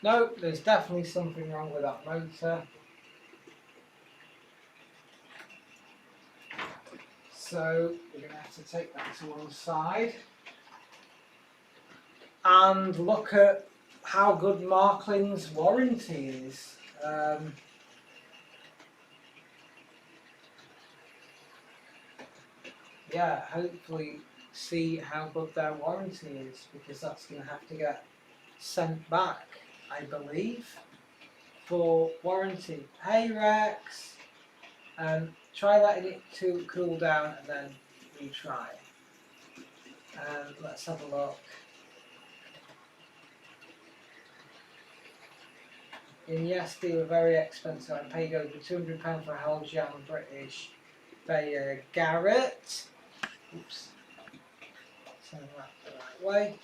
No, there's definitely something wrong with that motor. So we're going to have to take that to one side and look at how good Marklin's warranty is. Yeah, hopefully see how good their warranty is, because that's going to have to get sent back, I believe, for warranty. Hey Rex, try letting it to cool down and then retry. Let's have a look. And yes, they were very expensive. I paid over £200 for a whole jam British Bayer Garrett. Oops. Turn that the right way.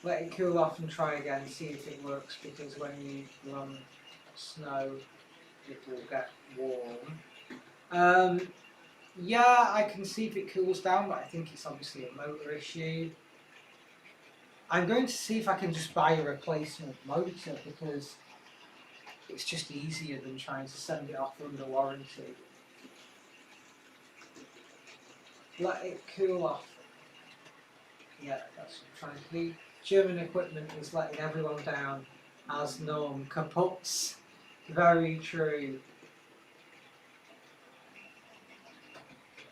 Let it cool off and try again, see if it works, because when you run snow it will get warm. Yeah, I can see if it cools down, but I think it's obviously a motor issue. I'm going to see if I can just buy a replacement motor, because it's just easier than trying to send it off under warranty. Let it cool off. Yeah, that's what I'm trying to do. German equipment is letting everyone down as norm. Kaputs. Very true.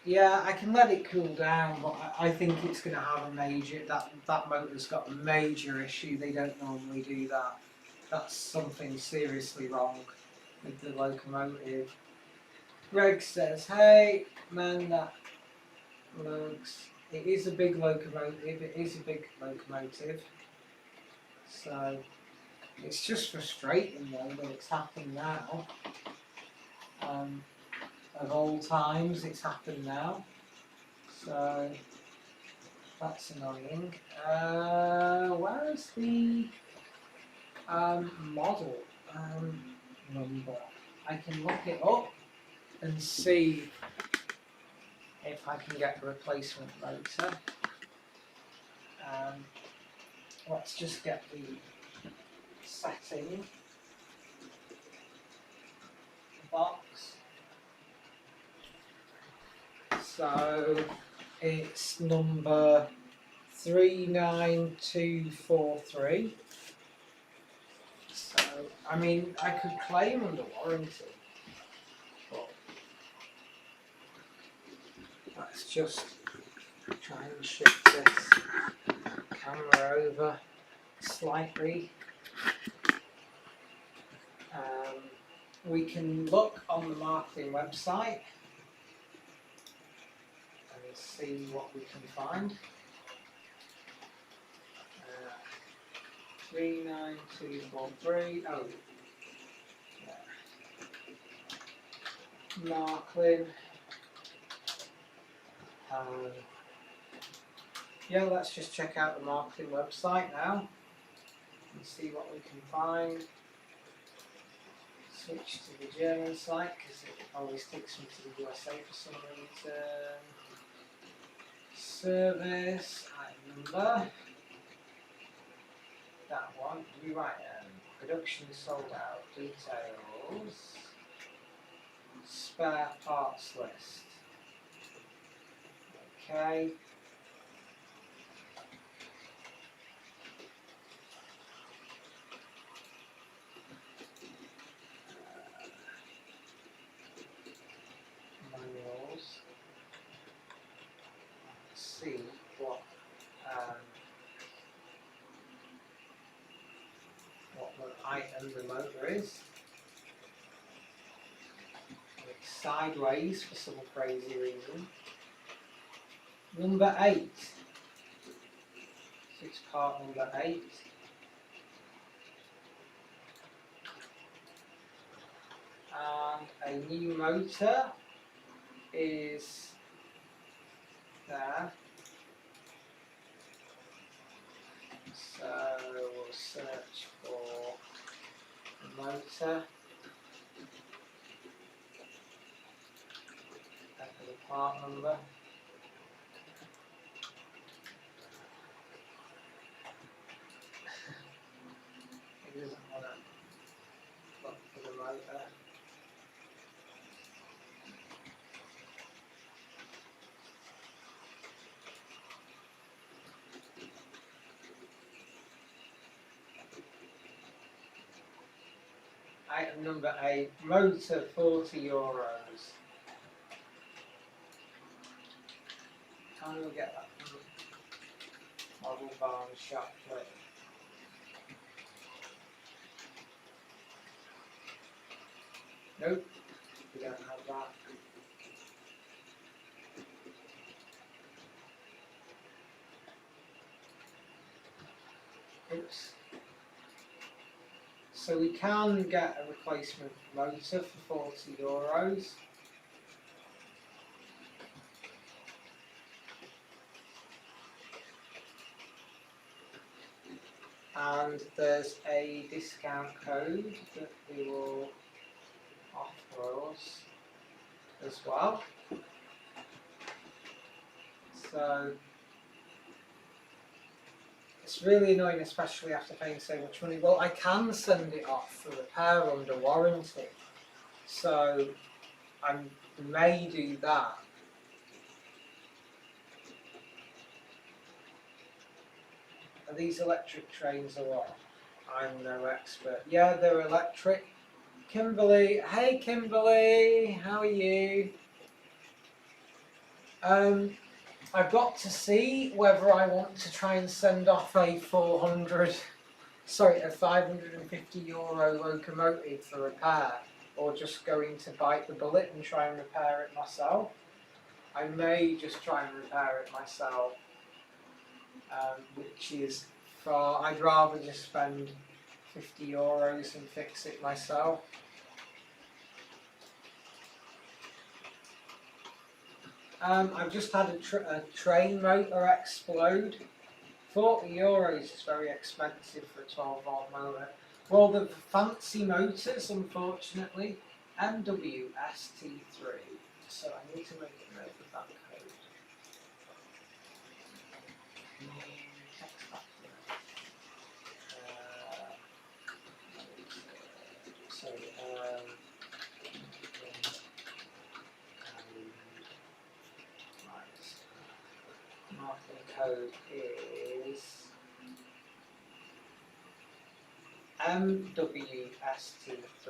Yeah, I can let it cool down, but I think it's going to have a major, that motor's got a major issue. They don't normally do that. That's something seriously wrong with the locomotive. Greg says, hey, man, that looks, it is a big locomotive, so it's just frustrating though that it's happened now. Of all times, it's happened now, so that's annoying. Where is the model number? I can look it up and see if I can get a replacement motor. Let's just get the setting box. So it's number 39243. So, I mean, I could claim under warranty, but let's just try and shift this camera over slightly. We can look on the marketing website and see what we can find. 39243. Oh, yeah. Marklin. Yeah, let's just check out the marketing website now and see what we can find. Switch to the German site because it always takes me to the USA for some reason. Service, item number. That one, rewrite production sold out, details, spare parts list. Okay. Manuals. Let's see what the item the motor is. It's sideways for some crazy reason. Number 8. So it's part number 8. And a new motor is there. So we'll search for the motor. Enter the part number. It doesn't want to look for the motor. Item number 8, motor, €40. How do we get that from Model Barn Shop Flip? Nope, we don't have that. Oops. So we can get a replacement motor for €40. And there's a discount code that we will offer us as well. So it's really annoying, especially after paying so much money. Well, I can send it off for repair under warranty, so I may do that. Are these electric trains or what? I'm no expert. Yeah, they're electric. Kimberly, hey Kimberly, how are you? I've got to see whether I want to try and send off a €550 locomotive for repair, or just going to bite the bullet and try and repair it myself. I may just try and repair it myself, which is far. I'd rather just spend €50 and fix it myself. I've just had a train motor explode. €40 is very expensive for a 12-volt motor. Well, the fancy motors, unfortunately, MWST3. So I need to make a note of that code. Marketing code is MWST3.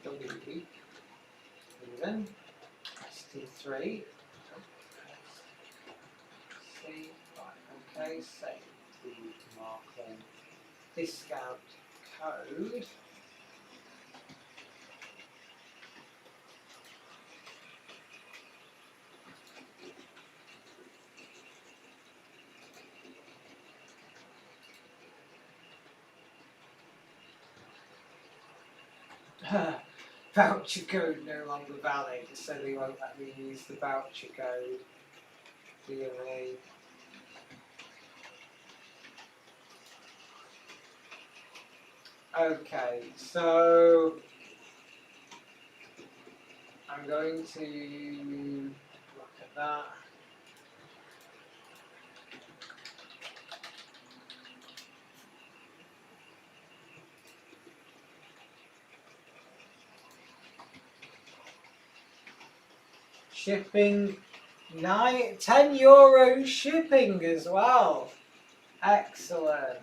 MWST3. Even. ST3. See, right, okay, save the marking discount code. Voucher code no longer valid, so they won't let me use the voucher code. Dear me. Okay, so I'm going to look at that. Shipping, 10 euros shipping as well. Excellent.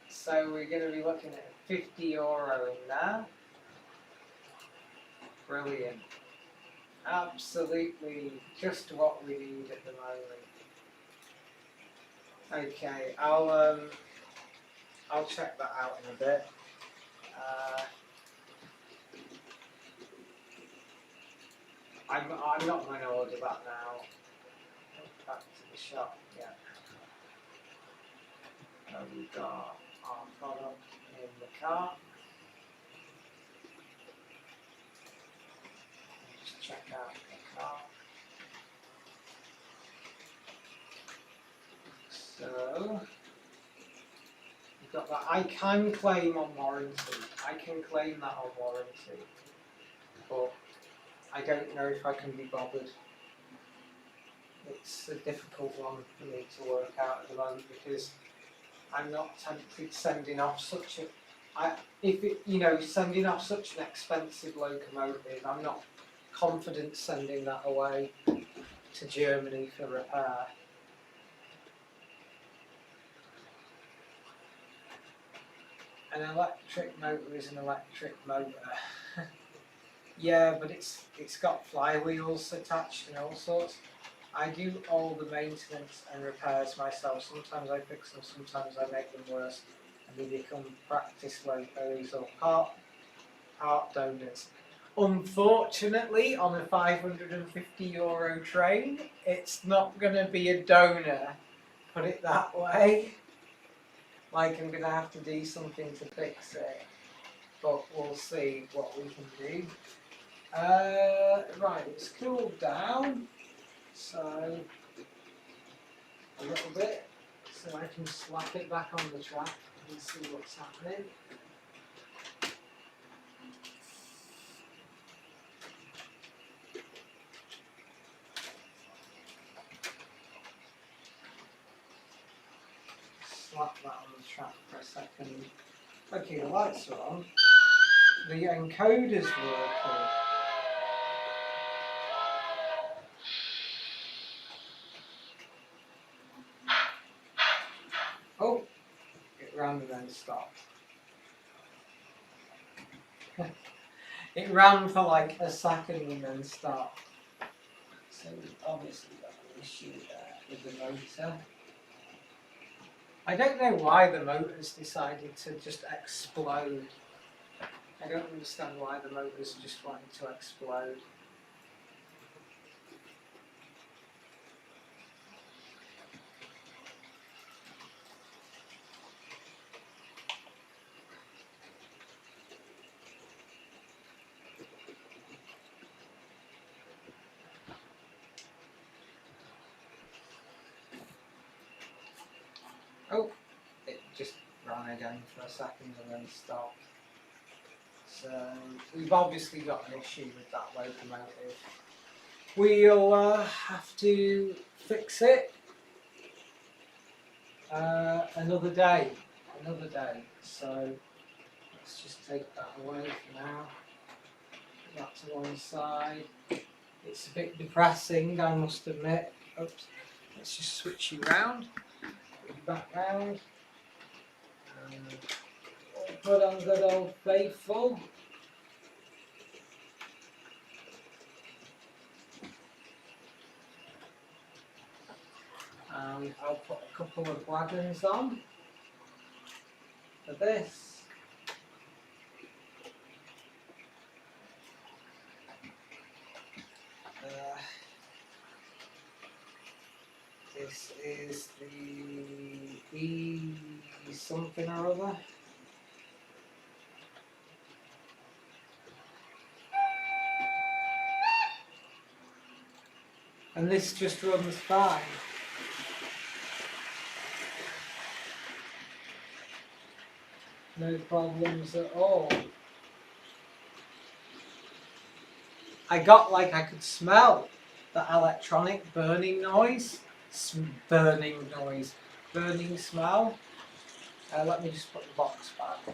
So we're going to be looking at €50 in there. Brilliant. Absolutely just what we need at the moment. Okay, I'll check that out in a bit. I'm not going to order that now. Back to the shop. Yeah. We've got our product in the cart. Just check out the cart. So we've got that. I can claim on warranty. I can claim that on warranty, but I don't know if I can be bothered. It's a difficult one for me to work out at the moment because I'm not tempted sending off such a, sending off such an expensive locomotive. I'm not confident sending that away to Germany for repair. An electric motor is an electric motor. Yeah, but it's got flywheels attached and all sorts. I do all the maintenance and repairs myself. Sometimes I fix them, sometimes I make them worse, and they become practice locos or part donors. Unfortunately, on a €550 train, it's not going to be a donor, put it that way. Like I'm going to have to do something to fix it, but we'll see what we can do. Right, it's cooled down, so a little bit, so I can slap it back on the track and see what's happening. Slap that on the track for a second. Okay, the lights are on. The encoder's working. Oh, it ran and then stopped. It ran for like a second and then stopped. So we've obviously got an issue there with the motor. I don't know why the motor's decided to just explode. I don't understand why the motor's just wanting to explode. Oh, it just ran again for a second and then stopped. So we've obviously got an issue with that locomotive. We'll have to fix it another day. So let's just take that away for now. Put that to one side. It's a bit depressing, I must admit. Oops. Let's just switch you round. Put you back round. And put on good old faithful. And I'll put a couple of wagons on for this. This is the E something or other. And this just runs fine. No problems at all. I got like I could smell the electronic burning noise. Burning smell. Let me just put the box back.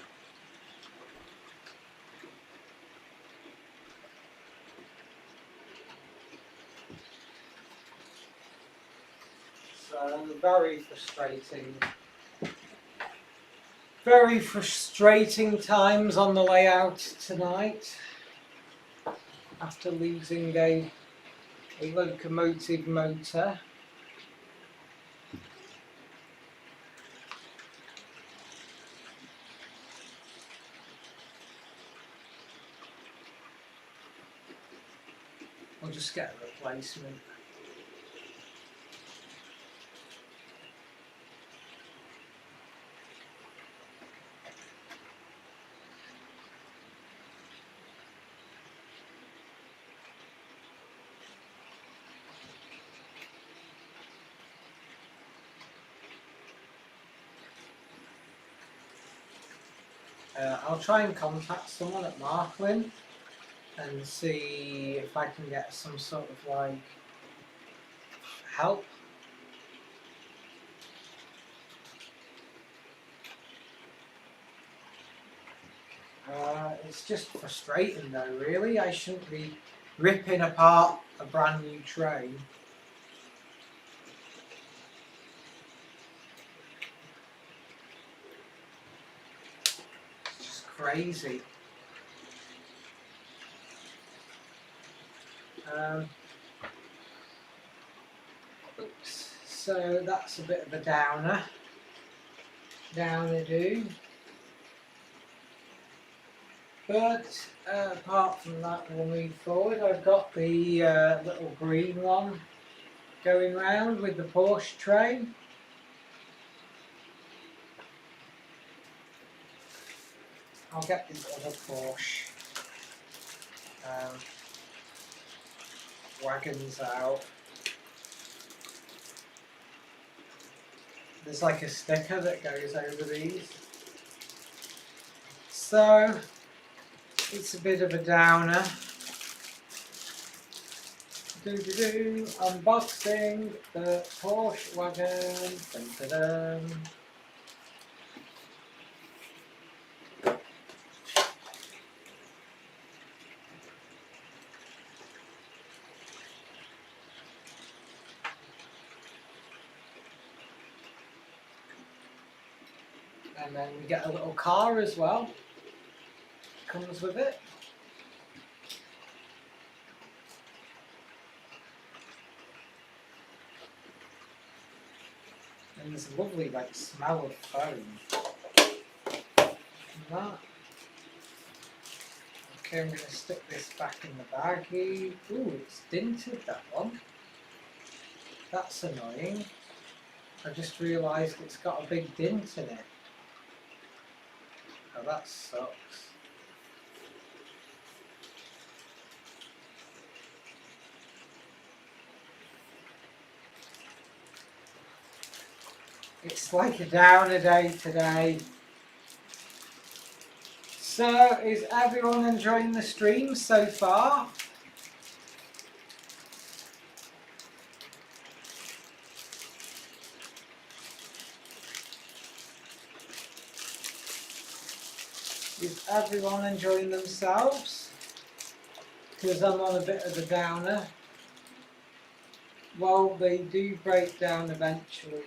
So very frustrating. Very frustrating times on the layout tonight. After losing a locomotive motor. We'll just get a replacement. I'll try and contact someone at Marklin and see if I can get some sort of like help. It's just frustrating though, really. I shouldn't be ripping apart a brand new train. It's just crazy. Oops. So that's a bit of a downer. Downer-do. But apart from that, we'll move forward. I've got the little green one going round with the Porsche train. I'll get the other Porsche wagons out. There's like a sticker that goes over these. So it's a bit of a downer. Unboxing the Porsche wagon. Dun, dun, dun. And then we get a little car as well. Comes with it. And there's a lovely like smell of foam. That. Okay, I'm going to stick this back in the baggie. Ooh, it's dinted, that one. That's annoying. I just realised it's got a big dint in it. Oh, that sucks. It's like a downer day today. So, is everyone enjoying the stream so far? Is everyone enjoying themselves? Because I'm on a bit of a downer. Well, they do break down eventually.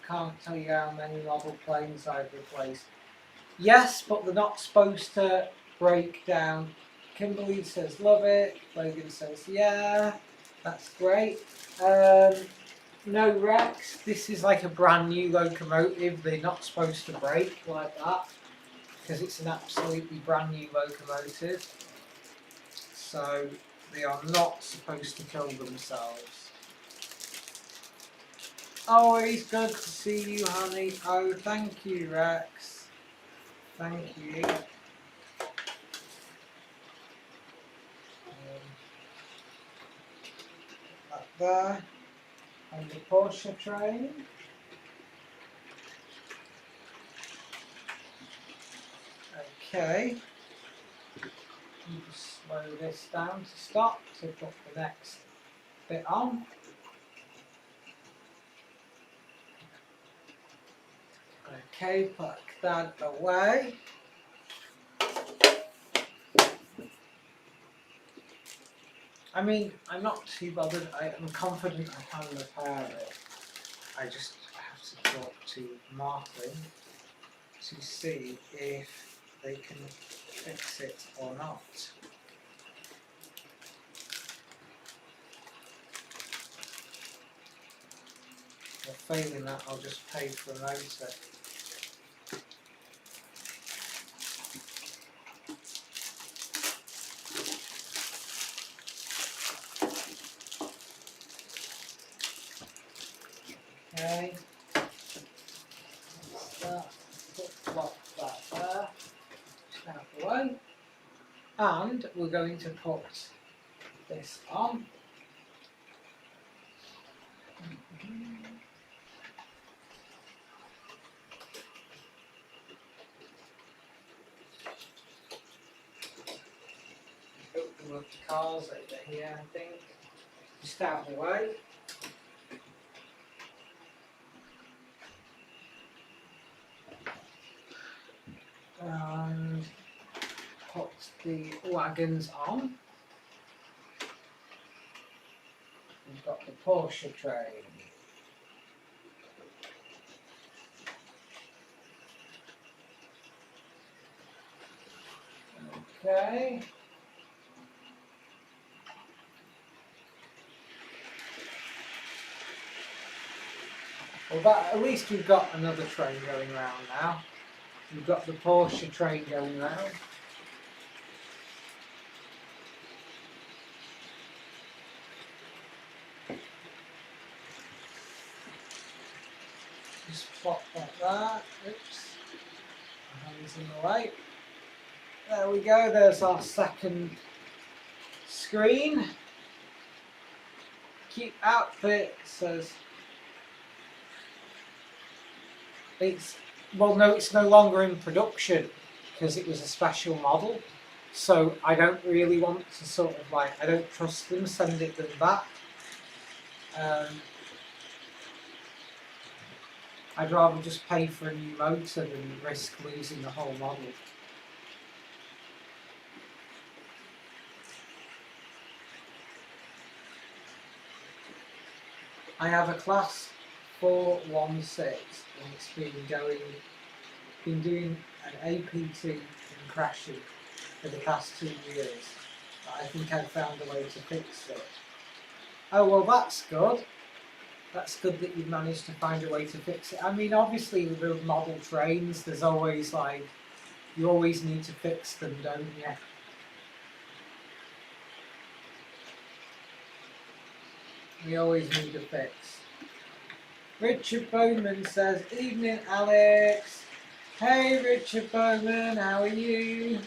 Can't tell you how many model planes I've replaced. Yes, but they're not supposed to break down. Kimberly says love it. Logan says yeah, that's great. No, Rex, this is like a brand new locomotive. They're not supposed to break like that because it's an absolutely brand new locomotive. So they are not supposed to kill themselves. Always good to see you, honey. Oh, thank you, Rex. Thank you. Up there. On the Porsche train. Okay. You just slow this down to stop to put the next bit on. Okay, put that away. I mean, I'm not too bothered. I am confident I can repair it. I just have to talk to Martin to see if they can fix it or not. If failing that, I'll just pay for a motor. Okay. Lock that there. Just out the way. And we're going to put this on. Open up the cars over here, I think. Just out the way. And put the wagons on. We've got the Porsche train. Okay. Well, at least we've got another train going round now. We've got the Porsche train going round. Just plop that there. Oops. My hand's in the way. There we go. There's our second screen. Cute outfit says it's it's no longer in production because it was a special model. So I don't really want to sort of I don't trust them, send them back. I'd rather just pay for a new motor than risk losing the whole model. I have a class 416 and it's been doing an APT and crashing for the past 2 years. But I think I've found a way to fix it. Oh well, that's good. That's good that you've managed to find a way to fix it. I mean, obviously with the model trains, there's always you always need to fix them, don't you? We always need a fix. Richard Bowman says, evening Alex. Hey Richard Bowman, how are you?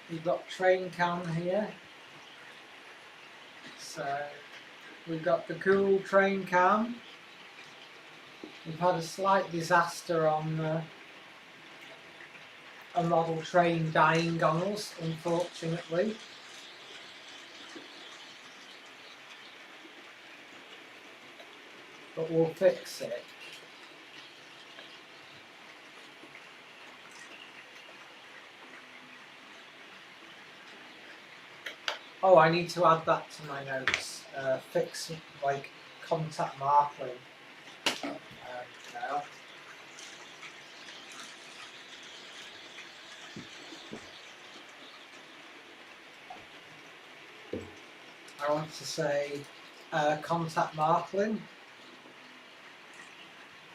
We've got train cam here. So we've got the cool train cam. We've had a slight disaster on a model train dying on us, unfortunately. But we'll fix it. Oh, I need to add that to my notes. Fix like contact marking now. I want to say contact Marklin,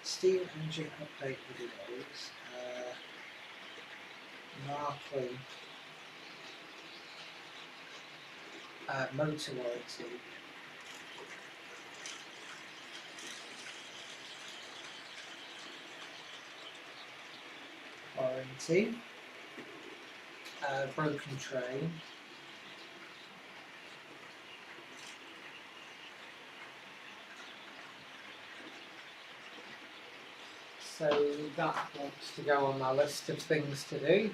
steam engine update videos, Marklin, motor warranty, broken train, so that wants to go on my list of things to do.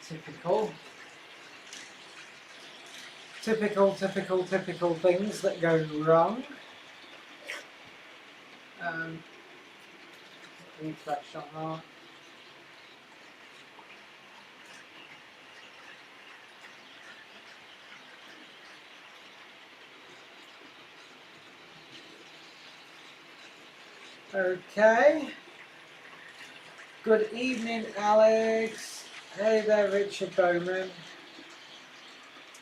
Typical things that go wrong. Refresh on that. Okay. Good evening, Alex. Hey there, Richard Bowman.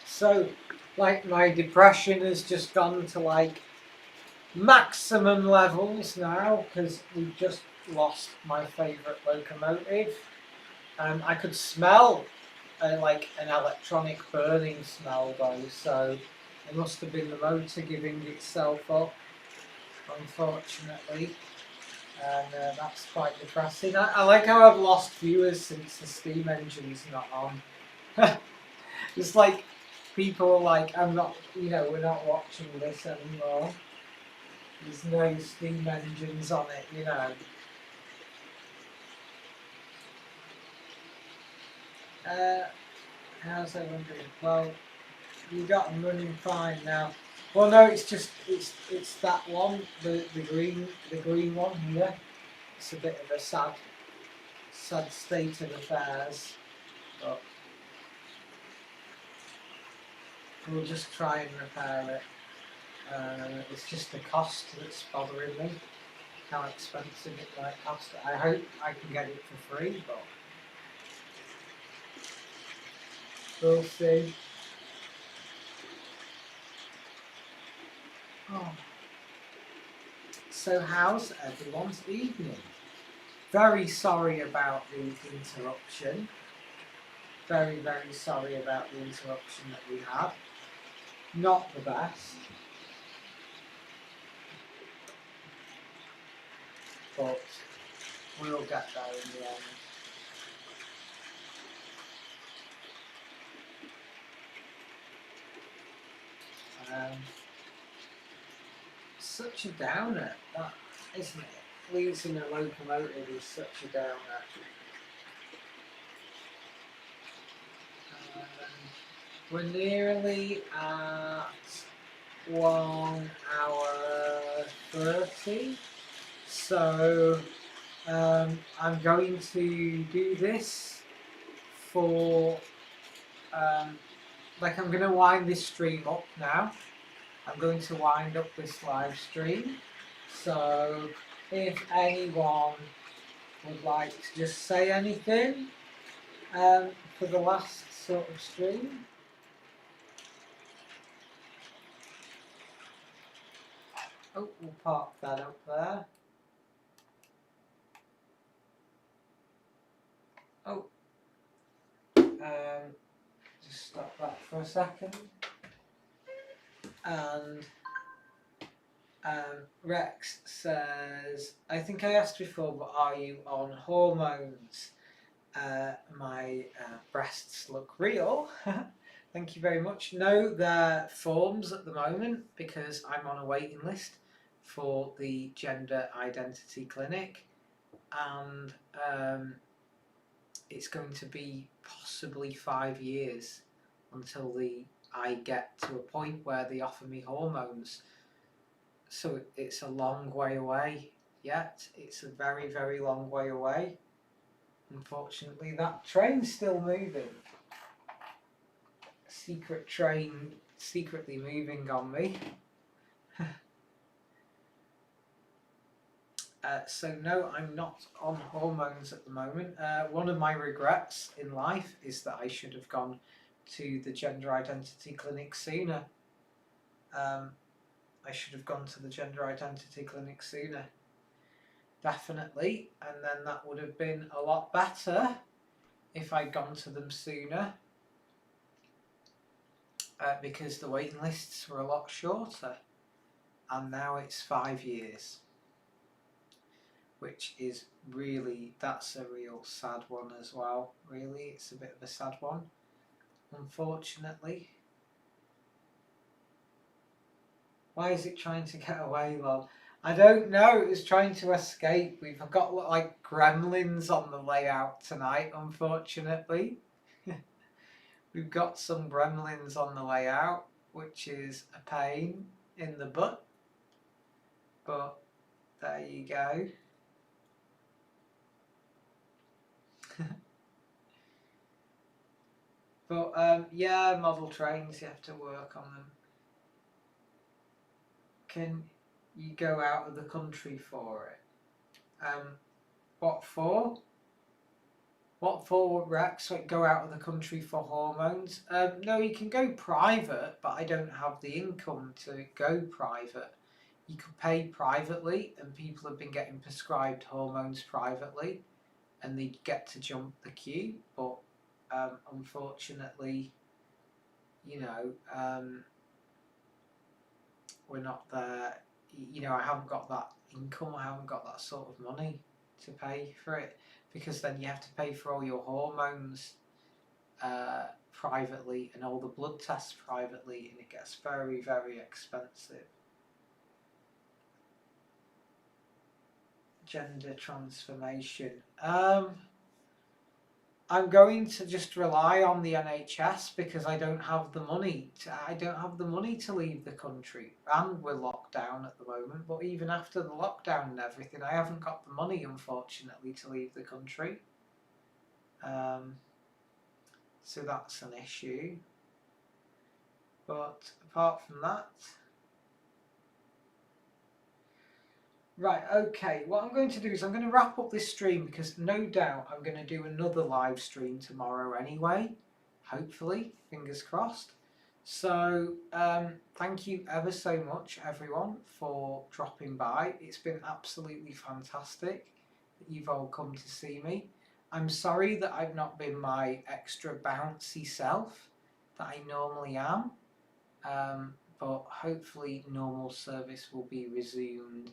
So, like, my depression has just gone to like maximum levels now because we've just lost my favourite locomotive. I could smell like an electronic burning smell though, so it must have been the motor giving itself up, unfortunately. And that's quite depressing. I like how I've lost viewers since the steam engine's not on. It's like people are like, I'm not, we're not watching this anymore. There's no steam engines on it, How's everyone doing? Well, you got them running fine now. Well, no, it's just it's that one, the green one here. It's a bit of a sad state of affairs, but we'll just try and repair it. It's just the cost that's bothering me. How expensive it might cost. I hope I can get it for free, but we'll see. Oh. So how's everyone's evening? Very sorry about the interruption. Very sorry about the interruption that we had. Not the best. But we'll get there in the end. Such a downer, that, isn't it? Losing a locomotive is such a downer. We're nearly at 1 hour 30, so I'm going to do this for like, I'm going to wind this stream up now. I'm going to wind up this live stream, so if anyone would like to just say anything for the last sort of stream. Oh, we'll park that up there. Oh, just stop that for a second. And Rex says, I think I asked before, but are you on hormones? My breasts look real. Thank you very much. No, they're forms at the moment because I'm on a waiting list for the gender identity clinic, and it's going to be possibly 5 years until I get to a point where they offer me hormones. So it's a long way away yet. It's a very long way away. Unfortunately, that train's still moving. secret train secretly moving on me. So no, I'm not on hormones at the moment. One of my regrets in life is that I should have gone to the gender identity clinic sooner. I should have gone to the gender identity clinic sooner. Definitely, and then that would have been a lot better if I'd gone to them sooner, because the waiting lists were a lot shorter, and now it's 5 years, which is really, that's a real sad one as well. Really, it's a bit of a sad one, unfortunately. Why is it trying to get away, lol? I don't know, it was trying to escape. We've got like gremlins on the layout tonight, unfortunately. We've got some gremlins on the layout, which is a pain in the butt. But there you go. But yeah, model trains, you have to work on them. Can you go out of the country for it? What for? What for, Rex? Like, go out of the country for hormones? No, you can go private, but I don't have the income to go private. You could pay privately, and people have been getting prescribed hormones privately, and they get to jump the queue. But unfortunately, you know, we're not there. You know, I haven't got that income. I haven't got that sort of money to pay for it, because then you have to pay for all your hormones privately and all the blood tests privately, and it gets very, very expensive. Gender transformation. I'm going to just rely on the NHS, because I don't have the money. I don't have the money to leave the country, and we're locked down at the moment. But even after the lockdown and everything, I haven't got the money, unfortunately, to leave the country. So that's an issue. But apart from that, right, okay, what I'm going to do is I'm going to wrap up this stream, because no doubt I'm going to do another live stream tomorrow anyway, hopefully, fingers crossed. So thank you ever so much, everyone, for dropping by. It's been absolutely fantastic that you've all come to see me. I'm sorry that I've not been my extra bouncy self that I normally am, but hopefully normal service will be resumed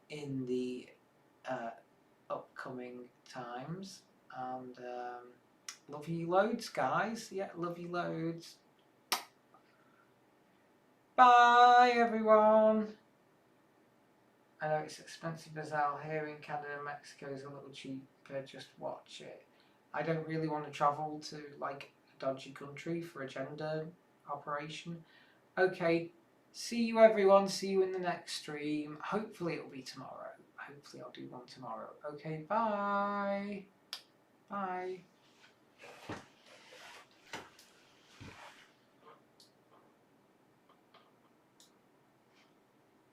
in the upcoming times. And love you loads, guys. Yeah, love you loads. Bye, everyone. I know it's expensive as hell here in Canada. Mexico is a little cheaper. Just watch it. I don't really want to travel to like a dodgy country for a gender operation. Okay, see you everyone. See you in the next stream. Hopefully it'll be tomorrow. Hopefully I'll do one tomorrow. Okay, bye. Bye.